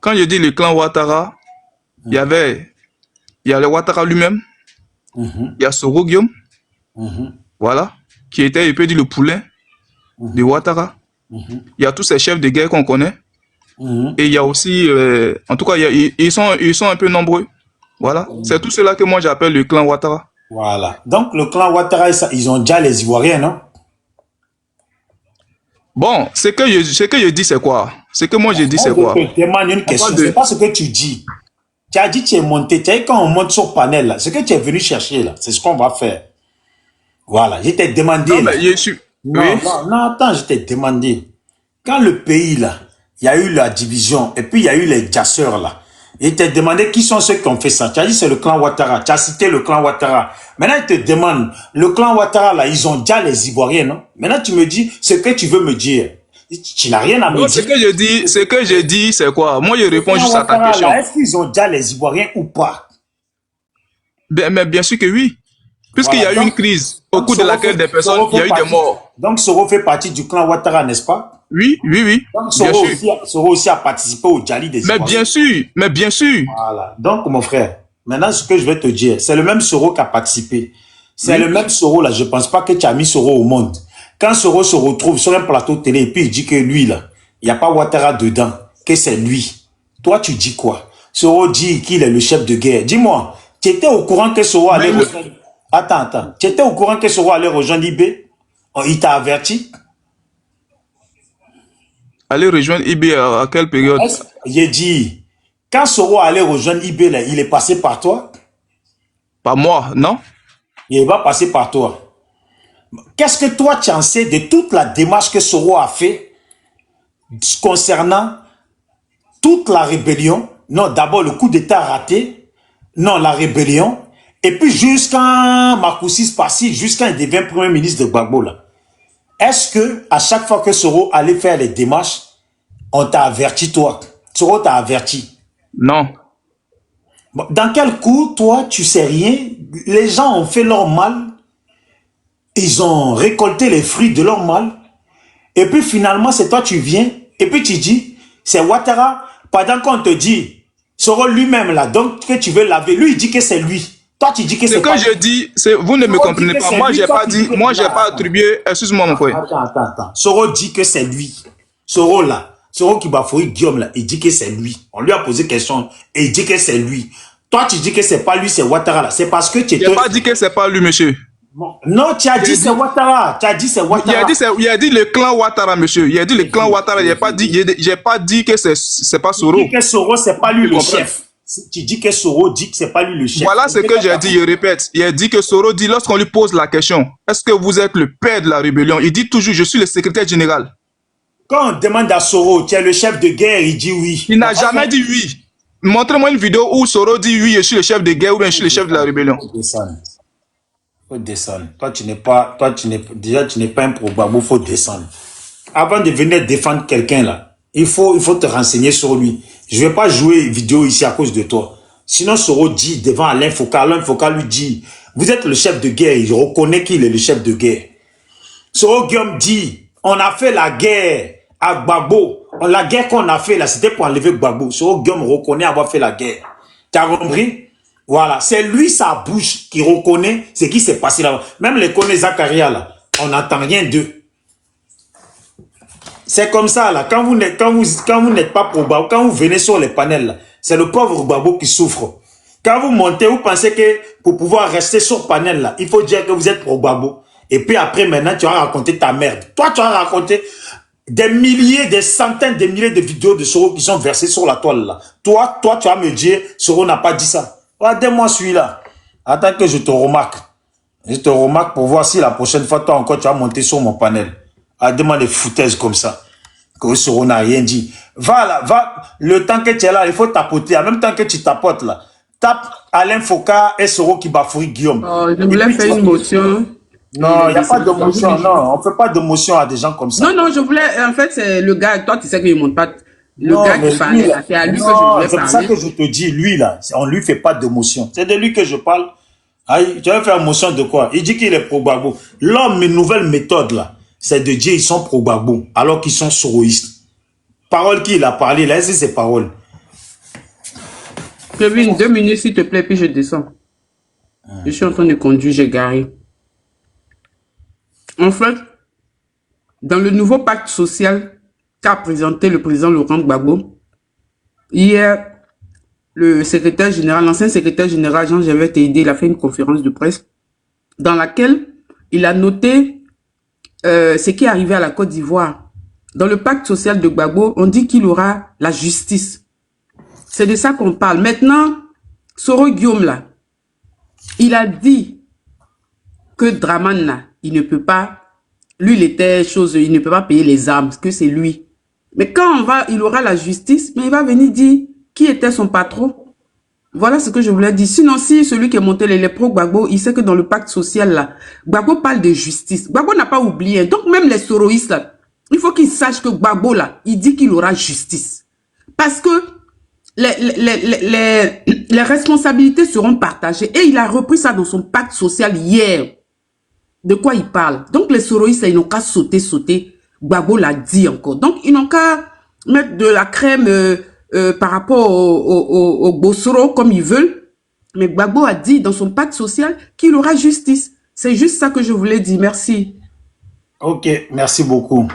Quand je dis le clan Ouattara, il y a le Ouattara lui-même, il y a Soro Guillaume, voilà, qui était, il peut dire, le poulain de Ouattara. Il y a tous ces chefs de guerre qu'on connaît. Et il y a aussi, en tout cas, ils sont un peu nombreux. Voilà, c'est tout cela que moi j'appelle le clan Ouattara. Voilà, donc le clan Ouattara, ils ont déjà les Ivoiriens, non? Bon, ce que je dis, c'est quoi? Ce que moi je dis, c'est Moi, quoi? je te demande une On question. parle C'est de... pas ce que tu dis. Tu as dit que tu es monté. Tu as dit quand on monte sur panel, là, ce que tu es venu chercher, là, c'est ce qu'on va faire. Voilà. Je t'ai demandé, Non, là. mais je suis... Non, Oui. non, non, attends, je t'ai demandé. Quand le pays, là, il y a eu la division, et puis il y a eu les jasseurs, là. Et t'ai demandé qui sont ceux qui ont fait ça. Tu as dit c'est le clan Ouattara. Tu as cité le clan Ouattara. Maintenant, il te demande, le clan Ouattara, là, ils ont déjà les Ivoiriens, non? Maintenant, tu me dis ce que tu veux me dire. Tu n'as rien à me Non, dire. ce que je dis, c'est quoi? Moi, je réponds juste à ta Ouattara, question. là, est-ce qu'ils ont déjà les Ivoiriens ou pas? Mais bien sûr que oui. Puisqu'il y a eu Voilà. une crise au Donc, cours de laquelle des personnes, il y a eu des morts. Donc, Soro fait partie du clan Ouattara, n'est-ce pas? Oui, oui, oui. Donc, Bien sûr. Soro aussi a participé au Djali des Mais Ivoiriens. bien sûr. Voilà. Donc, mon frère, maintenant, ce que je vais te dire, c'est le même Soro qui a participé. C'est Oui. le même Soro, là. Je pense pas que tu as mis Soro au monde. Quand Soro se retrouve sur un plateau de télé et puis il dit que lui, là, il n'y a pas Ouattara dedans, que c'est lui. Toi, tu dis quoi? Soro dit qu'il est le chef de guerre. Dis-moi, tu étais au courant que Soro allait rejoindre... Attends. Tu étais au courant que Soro allait rejoindre IB? Oh, il t'a averti? Allez rejoindre IB à quelle période? J'ai dit, quand Soro allait rejoindre IB, là, il est passé par toi? Pas moi, non? Il va passer par toi. Qu'est-ce que toi, tu en sais de toute la démarche que Soro a fait concernant toute la rébellion? Non, d'abord le coup d'État raté. Non, la rébellion. Et puis jusqu'à Makoussis Passi, jusqu'à il devient premier ministre de Gbagbo, là. Est-ce que à chaque fois que Soro allait faire les démarches, on t'a averti, toi? Soro t'a averti? Non. Bon, dans quel coup, toi, tu sais rien? Les gens ont fait leur mal. Ils ont récolté les fruits de leur mal. Et puis finalement, c'est toi, tu viens. Et puis tu dis, c'est Ouattara. Pendant qu'on te dit, Soro lui-même là, donc que tu veux laver, lui il dit que c'est lui. Toi tu dis que Ce c'est que pas je dis, c'est vous ne me Soro dit comprenez que pas. c'est Moi, lui, j'ai toi, pas tu dit, dis que- moi, j'ai Là, pas attribué. Excuse-moi, mon frère. Attends. Soro dit que c'est lui. Soro là, Soro Kibafoui Guillaume là, il dit que c'est lui. On lui a posé question et il dit que c'est lui. Toi tu dis que c'est pas lui, c'est Ouattara là. C'est parce que tu J'ai étais... pas dit que c'est pas lui, monsieur. Non, tu as dit c'est Ouattara. Tu as dit c'est Il Ouattara. a dit le clan Ouattara, monsieur. Il a dit le clan Ouattara. J'ai pas dit que c'est pas Tu Soro. dis que Soro, c'est pas lui Tu le comprends? chef. Tu dis que Soro dit que c'est pas lui le chef. Voilà ce que j'ai dit, je répète. Il a dit que Soro dit, lorsqu'on lui pose la question, est-ce que vous êtes le père de la rébellion? Il dit toujours, je suis le secrétaire général. Quand on demande à Soro, tu es le chef de guerre, il dit oui. Il n'a jamais dit oui. Montrez-moi une vidéo où Soro dit oui, je suis le chef de guerre ou bien je suis le chef de la rébellion. Faut descendre. Toi, tu n'es pas un pro-Gbagbo, faut descendre. Avant de venir défendre quelqu'un là, il faut te renseigner sur lui. Je vais pas jouer vidéo ici à cause de toi. Sinon, Soro dit devant Alain Foucault lui dit, vous êtes le chef de guerre, il reconnaît qu'il est le chef de guerre. Soro Guillaume dit, on a fait la guerre à Gbagbo. La guerre qu'on a fait là, c'était pour enlever Gbagbo. Soro Guillaume reconnaît avoir fait la guerre. Tu as compris? Voilà, c'est lui sa bouche qui reconnaît ce qui s'est passé là-bas. Même les connaît Zakaria là, on n'entend rien d'eux. C'est comme ça là, quand vous n'êtes pas probable, quand vous venez sur les panels là, c'est le pauvre Gbagbo qui souffre. Quand vous montez, vous pensez que pour pouvoir rester sur panel là, il faut dire que vous êtes pro-Gbagbo. Et puis après maintenant, tu vas raconter ta merde. Toi, tu vas raconter des milliers, des centaines de milliers de vidéos de Soro qui sont versées sur la toile là. Toi, tu vas me dire, Soro n'a pas dit ça. Regardez-moi celui-là. Attends que je te remarque. Je te remarque pour voir si la prochaine fois, toi encore, tu vas monter sur mon panel. Regardez-moi des foutaises comme ça. Que Soro n'a rien dit. Va là, va. Le temps que tu es là, il faut tapoter. En même temps que tu tapotes là, tape Alain Foucault et Soro Kibafoui Guillaume. Je voulais faire une motion. Non, il n'y a pas de motion. Non, on ne fait pas de motion à des gens comme ça. Non, je voulais. En fait, c'est le gars. Toi, tu sais qu'il ne monte pas. Le Non, gars mais qui parlait, lui, c'est à lui que je non, voulais c'est pour ça parler. que je te dis, lui là, on lui fait pas de motion. C'est de lui que je parle. Aïe, tu vas faire motion de quoi? Il dit qu'il est pro-Gbagbo. L'homme, mes nouvelles méthodes là, c'est de dire ils sont pro-Gbagbo, alors qu'ils sont soroïstes. Parole qu'il a parlé, là, c'est ses paroles. Kevin, 2 minutes s'il te plaît, puis je descends. Je suis en train de conduire, j'ai garé. En fait, dans le nouveau pacte social qu'a présenté le président Laurent Gbagbo, hier, le secrétaire général, l'ancien secrétaire général Jean-Gervais Téhédé, il a fait une conférence de presse dans laquelle il a noté ce qui est arrivé à la Côte d'Ivoire Dans le pacte social de Gbagbo, on dit qu'il aura la justice. C'est de ça qu'on parle. Maintenant, Soro Guillaume, là, il a dit que Draman, là, il ne peut pas, lui, il était chose, il ne peut pas payer les armes, que c'est lui. Mais quand il aura la justice, mais il va venir dire qui était son patron. Voilà ce que je voulais dire. Sinon, si celui qui est monté les pro-Gbagbo, il sait que dans le pacte social, là, Gbagbo parle de justice. Gbagbo n'a pas oublié. Donc, même les soroïstes, là, il faut qu'ils sachent que Gbagbo, là, il dit qu'il aura justice. Parce que les responsabilités seront partagées. Et il a repris ça dans son pacte social hier. De quoi il parle? Donc, les soroïstes, ils n'ont qu'à sauter. Gbagbo l'a dit encore. Donc, ils n'ont qu'à mettre de la crème par rapport au Bossoro comme ils veulent. Mais Gbagbo a dit dans son pacte social qu'il aura justice. C'est juste ça que je voulais dire. Merci. Ok, merci beaucoup.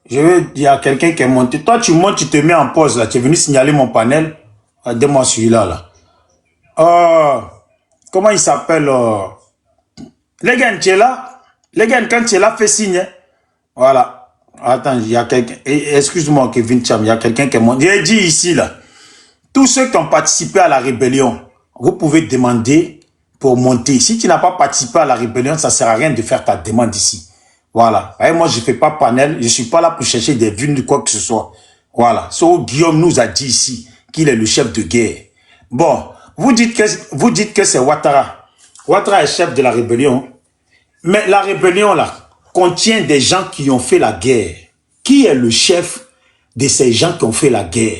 Je veux dire à quelqu'un qui est monté. Toi, tu montes, tu te mets en pause là. Tu es venu signaler mon panel. Donne-moi celui-là. Comment il s'appelle Les gars, tu es là. Les gars, quand tu es là, fais signe. Hein? Voilà. Attends, il y a quelqu'un. Excuse-moi, Kevin Cham, il y a quelqu'un qui est monté. J'ai dit ici, là. Tous ceux qui ont participé à la rébellion, vous pouvez demander pour monter. Si tu n'as pas participé à la rébellion, ça ne sert à rien de faire ta demande ici. Voilà. Et moi, je ne fais pas panel. Je ne suis pas là pour chercher des vues de quoi que ce soit. Voilà. Sauf Guillaume nous a dit ici qu'il est le chef de guerre. Bon, vous dites que c'est Ouattara. Ouattara est chef de la rébellion. Mais la rébellion, là, contient des gens qui ont fait la guerre. Qui est le chef de ces gens qui ont fait la guerre?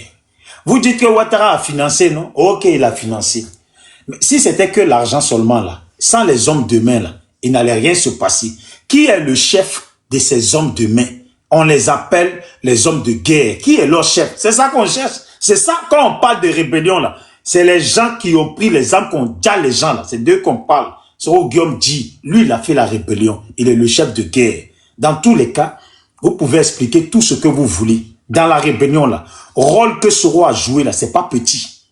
Vous dites que Ouattara a financé, non? Ok, il a financé. Mais si c'était que l'argent seulement, là, sans les hommes de main, là, il n'allait rien se passer. Qui est le chef de ces hommes de main? On les appelle les hommes de guerre. Qui est leur chef? C'est ça qu'on cherche. C'est ça, quand on parle de rébellion, là, c'est les gens qui ont pris les armes, qui ont déjà les gens, là. C'est d'eux qu'on parle. Soro Guillaume dit, lui, il a fait la rébellion. Il est le chef de guerre. Dans tous les cas, vous pouvez expliquer tout ce que vous voulez. Dans la rébellion, là, rôle que Soro a joué, là, c'est pas petit.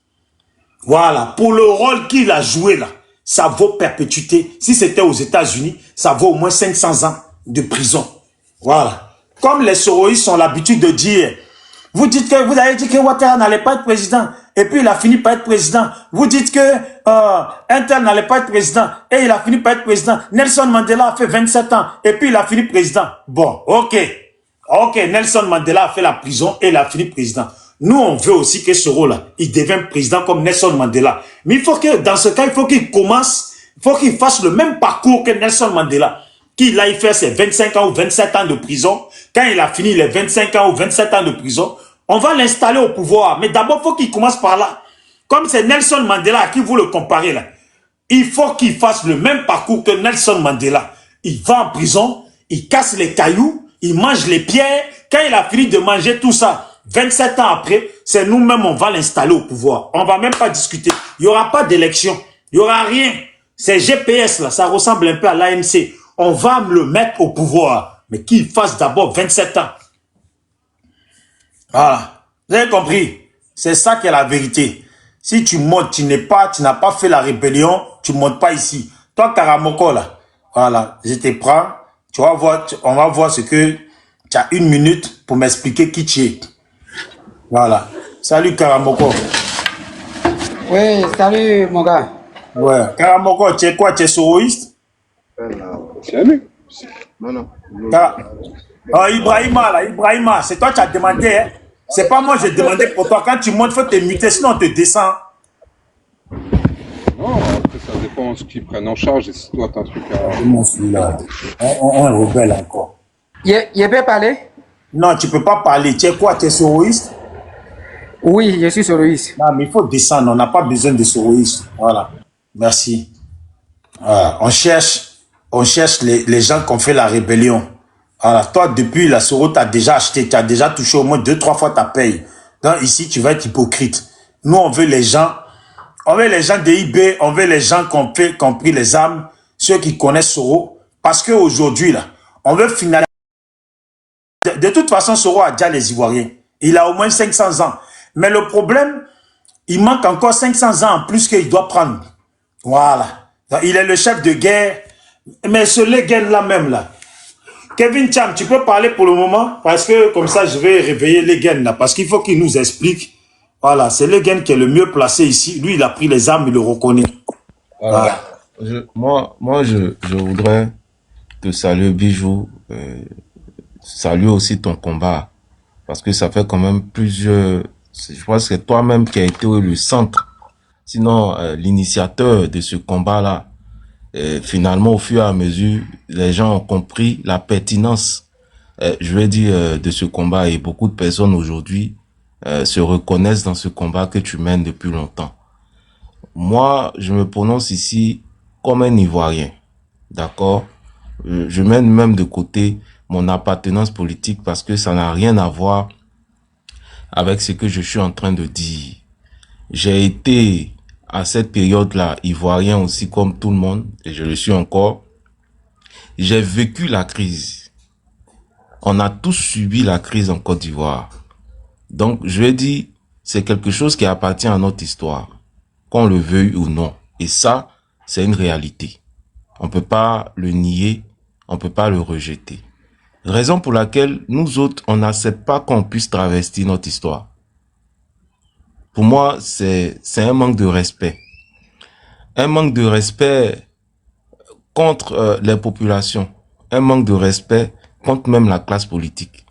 Voilà. Pour le rôle qu'il a joué, là, ça vaut perpétuité. Si c'était aux États-Unis, ça vaut au moins 500 ans de prison. Voilà. Comme les soroïstes ont l'habitude de dire, vous avez dit que Ouattara n'allait pas être président, et puis il a fini par être président. Vous dites que Intel n'allait pas être président, et il a fini par être président. Nelson Mandela a fait 27 ans, et puis il a fini président. Bon, ok. Ok, Nelson Mandela a fait la prison, et il a fini président. Nous, on veut aussi que ce rôle-là, il devienne président comme Nelson Mandela. Mais il faut que, dans ce cas, il faut qu'il commence, il faut qu'il fasse le même parcours que Nelson Mandela. Qu'il aille faire ses 25 ans ou 27 ans de prison. Quand il a fini les 25 ans ou 27 ans de prison, on va l'installer au pouvoir. Mais d'abord, il faut qu'il commence par là. Comme c'est Nelson Mandela à qui vous le comparez là. Il faut qu'il fasse le même parcours que Nelson Mandela. Il va en prison, il casse les cailloux, il mange les pierres. Quand il a fini de manger tout ça, 27 ans après, c'est nous-mêmes, on va l'installer au pouvoir. On va même pas discuter. Il n'y aura pas d'élection. Il n'y aura rien. C'est GPS là, ça ressemble un peu à l'AMC. On va le mettre au pouvoir. Mais qu'il fasse d'abord 27 ans. Voilà. Vous avez compris? C'est ça qui est la vérité. Si tu montes, tu n'as pas fait la rébellion, tu montes pas ici. Toi, Karamoko, là, voilà, je te prends. Tu vas voir, on va voir ce que tu as 1 minute pour m'expliquer qui tu es. Voilà. Salut, Karamoko. Oui, salut, mon gars. Ouais. Karamoko, tu es quoi? Tu es soroïste? Salut. Non. Oh, Ibrahima, c'est toi qui as demandé, hein? C'est pas moi, j'ai demandé pour toi. Quand tu montes, il faut te muter, sinon on te descend. Non, après, ça dépend de ce qu'ils prennent en charge et si toi, t'as un truc à... Moi, celui-là, on est rebelle encore. Je peux parler? Non, tu peux pas parler. Tu es quoi? Tu es soroïste? Oui, je suis soroïste. Non, mais il faut descendre. On n'a pas besoin de soroïste. Voilà. Merci. On cherche les gens qui ont fait la rébellion. Voilà. Toi, depuis la Soro, tu as déjà acheté. Tu as déjà touché au moins 2-3 fois ta paye. Donc, ici, tu vas être hypocrite. Nous, on veut les gens. On veut les gens de IB. On veut les gens qui ont pris les armes. Ceux qui connaissent Soro. Parce qu'aujourd'hui, là, on veut finaliser. De toute façon, Soro a déjà les Ivoiriens. Il a au moins 500 ans. Mais le problème, il manque encore 500 ans en plus qu'il doit prendre. Voilà. Donc, il est le chef de guerre. Mais ce Leguen là même là, Kevin Cham, tu peux parler pour le moment? Parce que comme ça, je vais réveiller Legen là. Parce qu'il faut qu'il nous explique. Voilà, c'est Legen qui est le mieux placé ici. Lui, il a pris les armes, il le reconnaît. Voilà. Moi, je voudrais te saluer, Bijou. Saluer aussi ton combat. Parce que ça fait quand même plusieurs... Je pense que c'est toi-même qui as été le centre. Sinon, l'initiateur de ce combat-là. Finalement, au fur et à mesure, les gens ont compris la pertinence, je vais dire, de ce combat. Et beaucoup de personnes aujourd'hui se reconnaissent dans ce combat que tu mènes depuis longtemps. Moi, je me prononce ici comme un Ivoirien, d'accord? Je mène même de côté mon appartenance politique parce que ça n'a rien à voir avec ce que je suis en train de dire. J'ai été, à cette période-là, Ivoirien aussi comme tout le monde, et je le suis encore. J'ai vécu la crise. On a tous subi la crise en Côte d'Ivoire. Donc, je vais dire, c'est quelque chose qui appartient à notre histoire, qu'on le veuille ou non. Et ça, c'est une réalité. On peut pas le nier, on peut pas le rejeter. Raison pour laquelle nous autres, on n'accepte pas qu'on puisse travestir notre histoire. Pour moi, c'est un manque de respect. Un manque de respect contre les populations. Un manque de respect contre même la classe politique.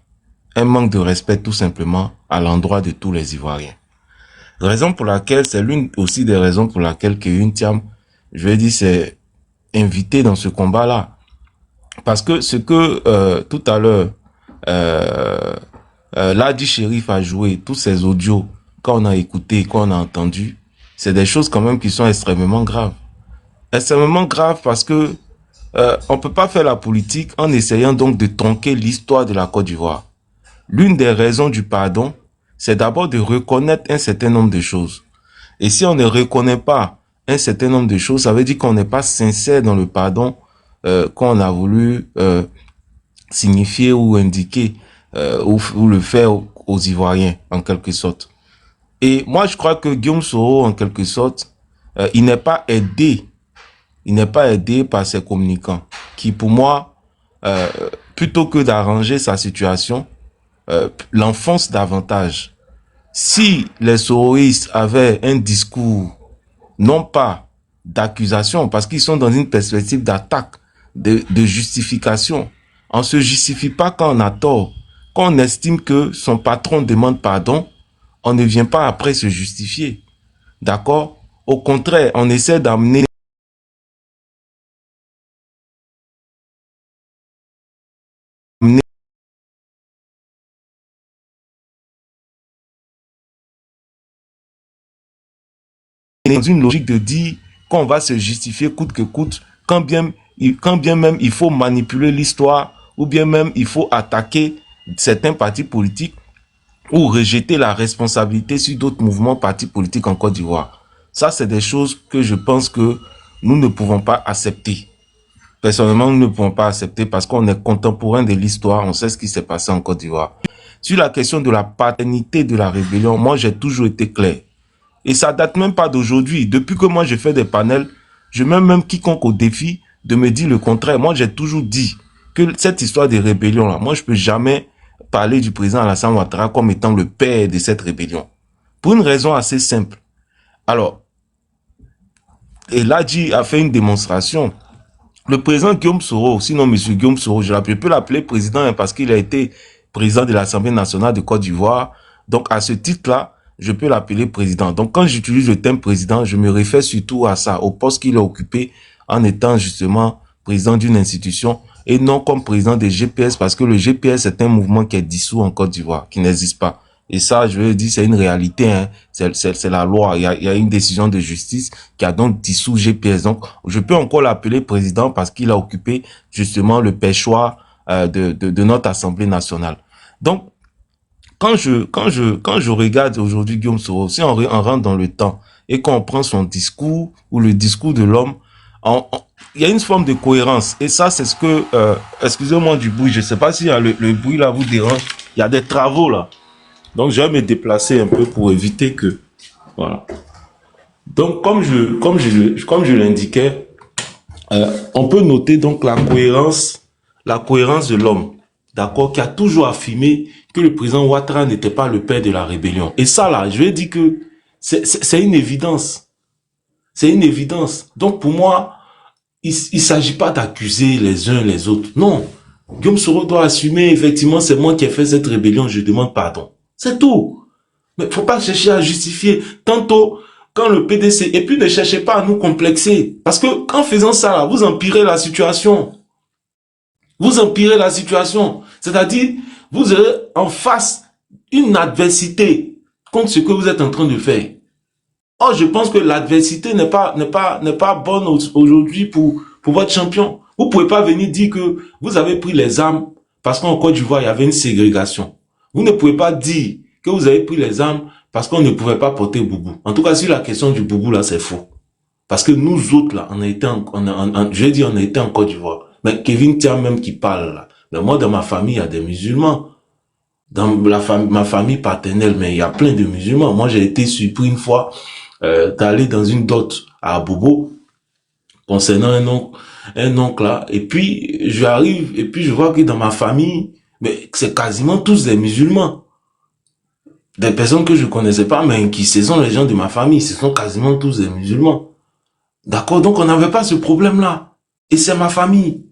Un manque de respect tout simplement à l'endroit de tous les Ivoiriens. Raison pour laquelle, c'est l'une aussi des raisons pour laquelle Kevin Cham, je vais dire, c'est invité dans ce combat-là. Parce que ce que tout à l'heure, Ladi Shérif a joué, tous ces audios, quand on a écouté, quand on a entendu, c'est des choses quand même qui sont extrêmement graves. Extrêmement graves parce que on peut pas faire la politique en essayant donc de tronquer l'histoire de la Côte d'Ivoire. L'une des raisons du pardon, c'est d'abord de reconnaître un certain nombre de choses. Et si on ne reconnaît pas un certain nombre de choses, ça veut dire qu'on n'est pas sincère dans le pardon qu'on a voulu signifier ou indiquer ou le faire aux Ivoiriens, en quelque sorte. Et moi, je crois que Guillaume Soro, en quelque sorte, il n'est pas aidé. Il n'est pas aidé par ses communicants qui, pour moi, plutôt que d'arranger sa situation, l'enfonce davantage. Si les soroïstes avaient un discours, non pas d'accusation, parce qu'ils sont dans une perspective d'attaque, de justification. On se justifie pas quand on a tort. Quand on estime que son patron demande pardon, on ne vient pas après se justifier. D'accord? Au contraire, on essaie d'amener dans une logique de dire qu'on va se justifier coûte que coûte, quand bien même il faut manipuler l'histoire, ou bien même il faut attaquer certains partis politiques, ou rejeter la responsabilité sur d'autres mouvements partis politiques en Côte d'Ivoire. Ça, c'est des choses que je pense que nous ne pouvons pas accepter. Personnellement, nous ne pouvons pas accepter parce qu'on est contemporain de l'histoire, on sait ce qui s'est passé en Côte d'Ivoire. Sur la question de la paternité de la rébellion, moi, j'ai toujours été clair. Et ça date même pas d'aujourd'hui. Depuis que moi, je fais des panels, je mets même quiconque au défi de me dire le contraire. Moi, j'ai toujours dit que cette histoire de rébellion-là, moi, je peux jamais parler du président Alassane Ouattara comme étant le père de cette rébellion. Pour une raison assez simple. Alors, et Ladi a fait une démonstration. Le président Guillaume Soro, sinon monsieur Guillaume Soro, je peux l'appeler président hein, parce qu'il a été président de l'Assemblée nationale de Côte d'Ivoire. Donc, à ce titre-là, je peux l'appeler président. Donc, quand j'utilise le terme président, je me réfère surtout à ça, au poste qu'il a occupé en étant justement président d'une institution et non comme président des GPS parce que le GPS est un mouvement qui est dissous en Côte d'Ivoire, qui n'existe pas. Et ça, je veux dire, c'est une réalité, hein. C'est la loi. Il y a une décision de justice qui a donc dissous GPS. Donc, je peux encore l'appeler président parce qu'il a occupé justement le pêchoir de notre Assemblée nationale. Donc, quand je regarde aujourd'hui Guillaume Soro, si on rentre dans le temps et qu'on prend son discours ou le discours de l'homme, il y a une forme de cohérence. Et ça, c'est ce que, excusez-moi du bruit, je sais pas si le bruit là vous dérange. Il y a des travaux là. Donc, je vais me déplacer un peu pour éviter que, voilà. Donc, comme je l'indiquais, on peut noter donc la la cohérence de l'homme, d'accord, qui a toujours affirmé que le président Ouattara n'était pas le père de la rébellion. Et ça, là, je vais dire que c'est une évidence. C'est une évidence. Donc, pour moi, il s'agit pas d'accuser les uns les autres. Non. Guillaume Soro doit assumer, effectivement, c'est moi qui ai fait cette rébellion, je demande pardon. C'est tout. Mais faut pas chercher à justifier. Tantôt, quand le PDC, et puis ne cherchez pas à nous complexer. Parce que, en faisant ça, là, vous empirez la situation. Vous empirez la situation. C'est-à-dire, vous aurez en face une adversité contre ce que vous êtes en train de faire. Or, je pense que l'adversité n'est pas bonne aujourd'hui pour votre champion. Vous pouvez pas venir dire que vous avez pris les armes parce qu'en Côte d'Ivoire, il y avait une ségrégation. Vous ne pouvez pas dire que vous avez pris les armes parce qu'on ne pouvait pas porter boubou. En tout cas, sur la question du boubou, là, c'est faux. Parce que nous autres, là, on a été en Côte d'Ivoire. Mais Kevin tient même qui parle, là. Mais moi, dans ma famille, il y a des musulmans. Dans ma famille paternelle, mais il y a plein de musulmans. Moi, j'ai été surpris une fois d'aller dans une dot à Abobo concernant un oncle là. Et puis, j'arrive, et puis je vois que dans ma famille, mais c'est quasiment tous des musulmans. Des personnes que je connaissais pas, mais qui ce sont les gens de ma famille, ce sont quasiment tous des musulmans. D'accord? Donc, on n'avait pas ce problème-là. Et c'est ma famille.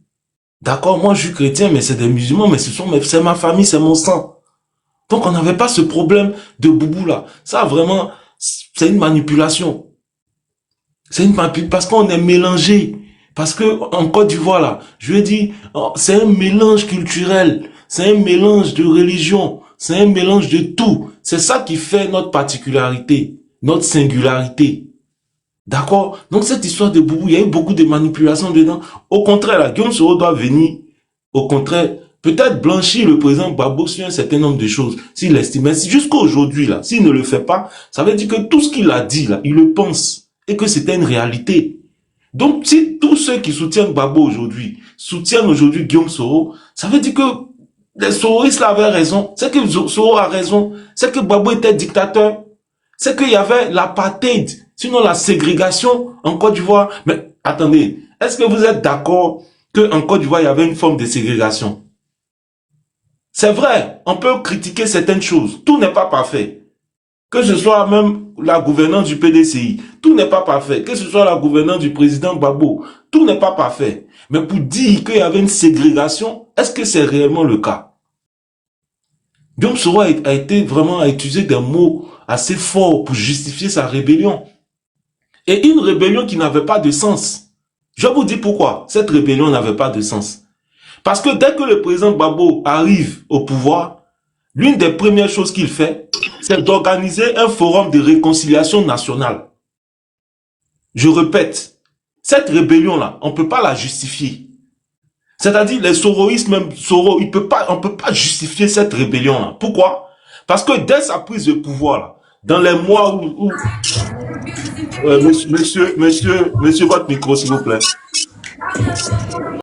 D'accord? Moi, je suis chrétien, mais c'est des musulmans, mais c'est ma famille, c'est mon sang. Donc, on n'avait pas ce problème de boubou là. Ça, vraiment, c'est une manipulation. C'est une manipulation parce qu'on est mélangé. Parce que en Côte d'Ivoire là, je veux dire, c'est un mélange culturel, c'est un mélange de religion, c'est un mélange de tout. C'est ça qui fait notre particularité, notre singularité. D'accord? Donc cette histoire de boubou, il y a eu beaucoup de manipulations dedans. Au contraire, là, Guillaume Soro doit venir, au contraire, peut-être blanchir le président Gbagbo sur un certain nombre de choses, s'il estime. Mais jusqu'à aujourd'hui, là, s'il ne le fait pas, ça veut dire que tout ce qu'il a dit, là, il le pense, et que c'était une réalité. Donc, si tous ceux qui soutiennent Gbagbo aujourd'hui, soutiennent aujourd'hui Guillaume Soro, ça veut dire que les Soroistes là avaient raison. C'est que Soro a raison. C'est que Gbagbo était dictateur. C'est qu'il y avait l'apartheid, sinon la ségrégation en Côte d'Ivoire. Mais attendez, est-ce que vous êtes d'accord qu'en Côte d'Ivoire, il y avait une forme de ségrégation? C'est vrai, on peut critiquer certaines choses. Tout n'est pas parfait. Que ce soit même la gouvernance du PDCI, tout n'est pas parfait. Que ce soit la gouvernance du président Gbagbo, tout n'est pas parfait. Mais pour dire qu'il y avait une ségrégation, est-ce que c'est réellement le cas? Guillaume Soro a utilisé des mots assez forts pour justifier sa rébellion. Et une rébellion qui n'avait pas de sens. Je vous dis pourquoi cette rébellion n'avait pas de sens. Parce que dès que le président Gbagbo arrive au pouvoir, l'une des premières choses qu'il fait, c'est d'organiser un forum de réconciliation nationale. Je répète, cette rébellion-là, on ne peut pas la justifier. C'est-à-dire, les soroistes, même Soro, on ne peut pas justifier cette rébellion-là. Pourquoi? Parce que dès sa prise de pouvoir, là, dans les mois où monsieur, votre micro, s'il vous plaît.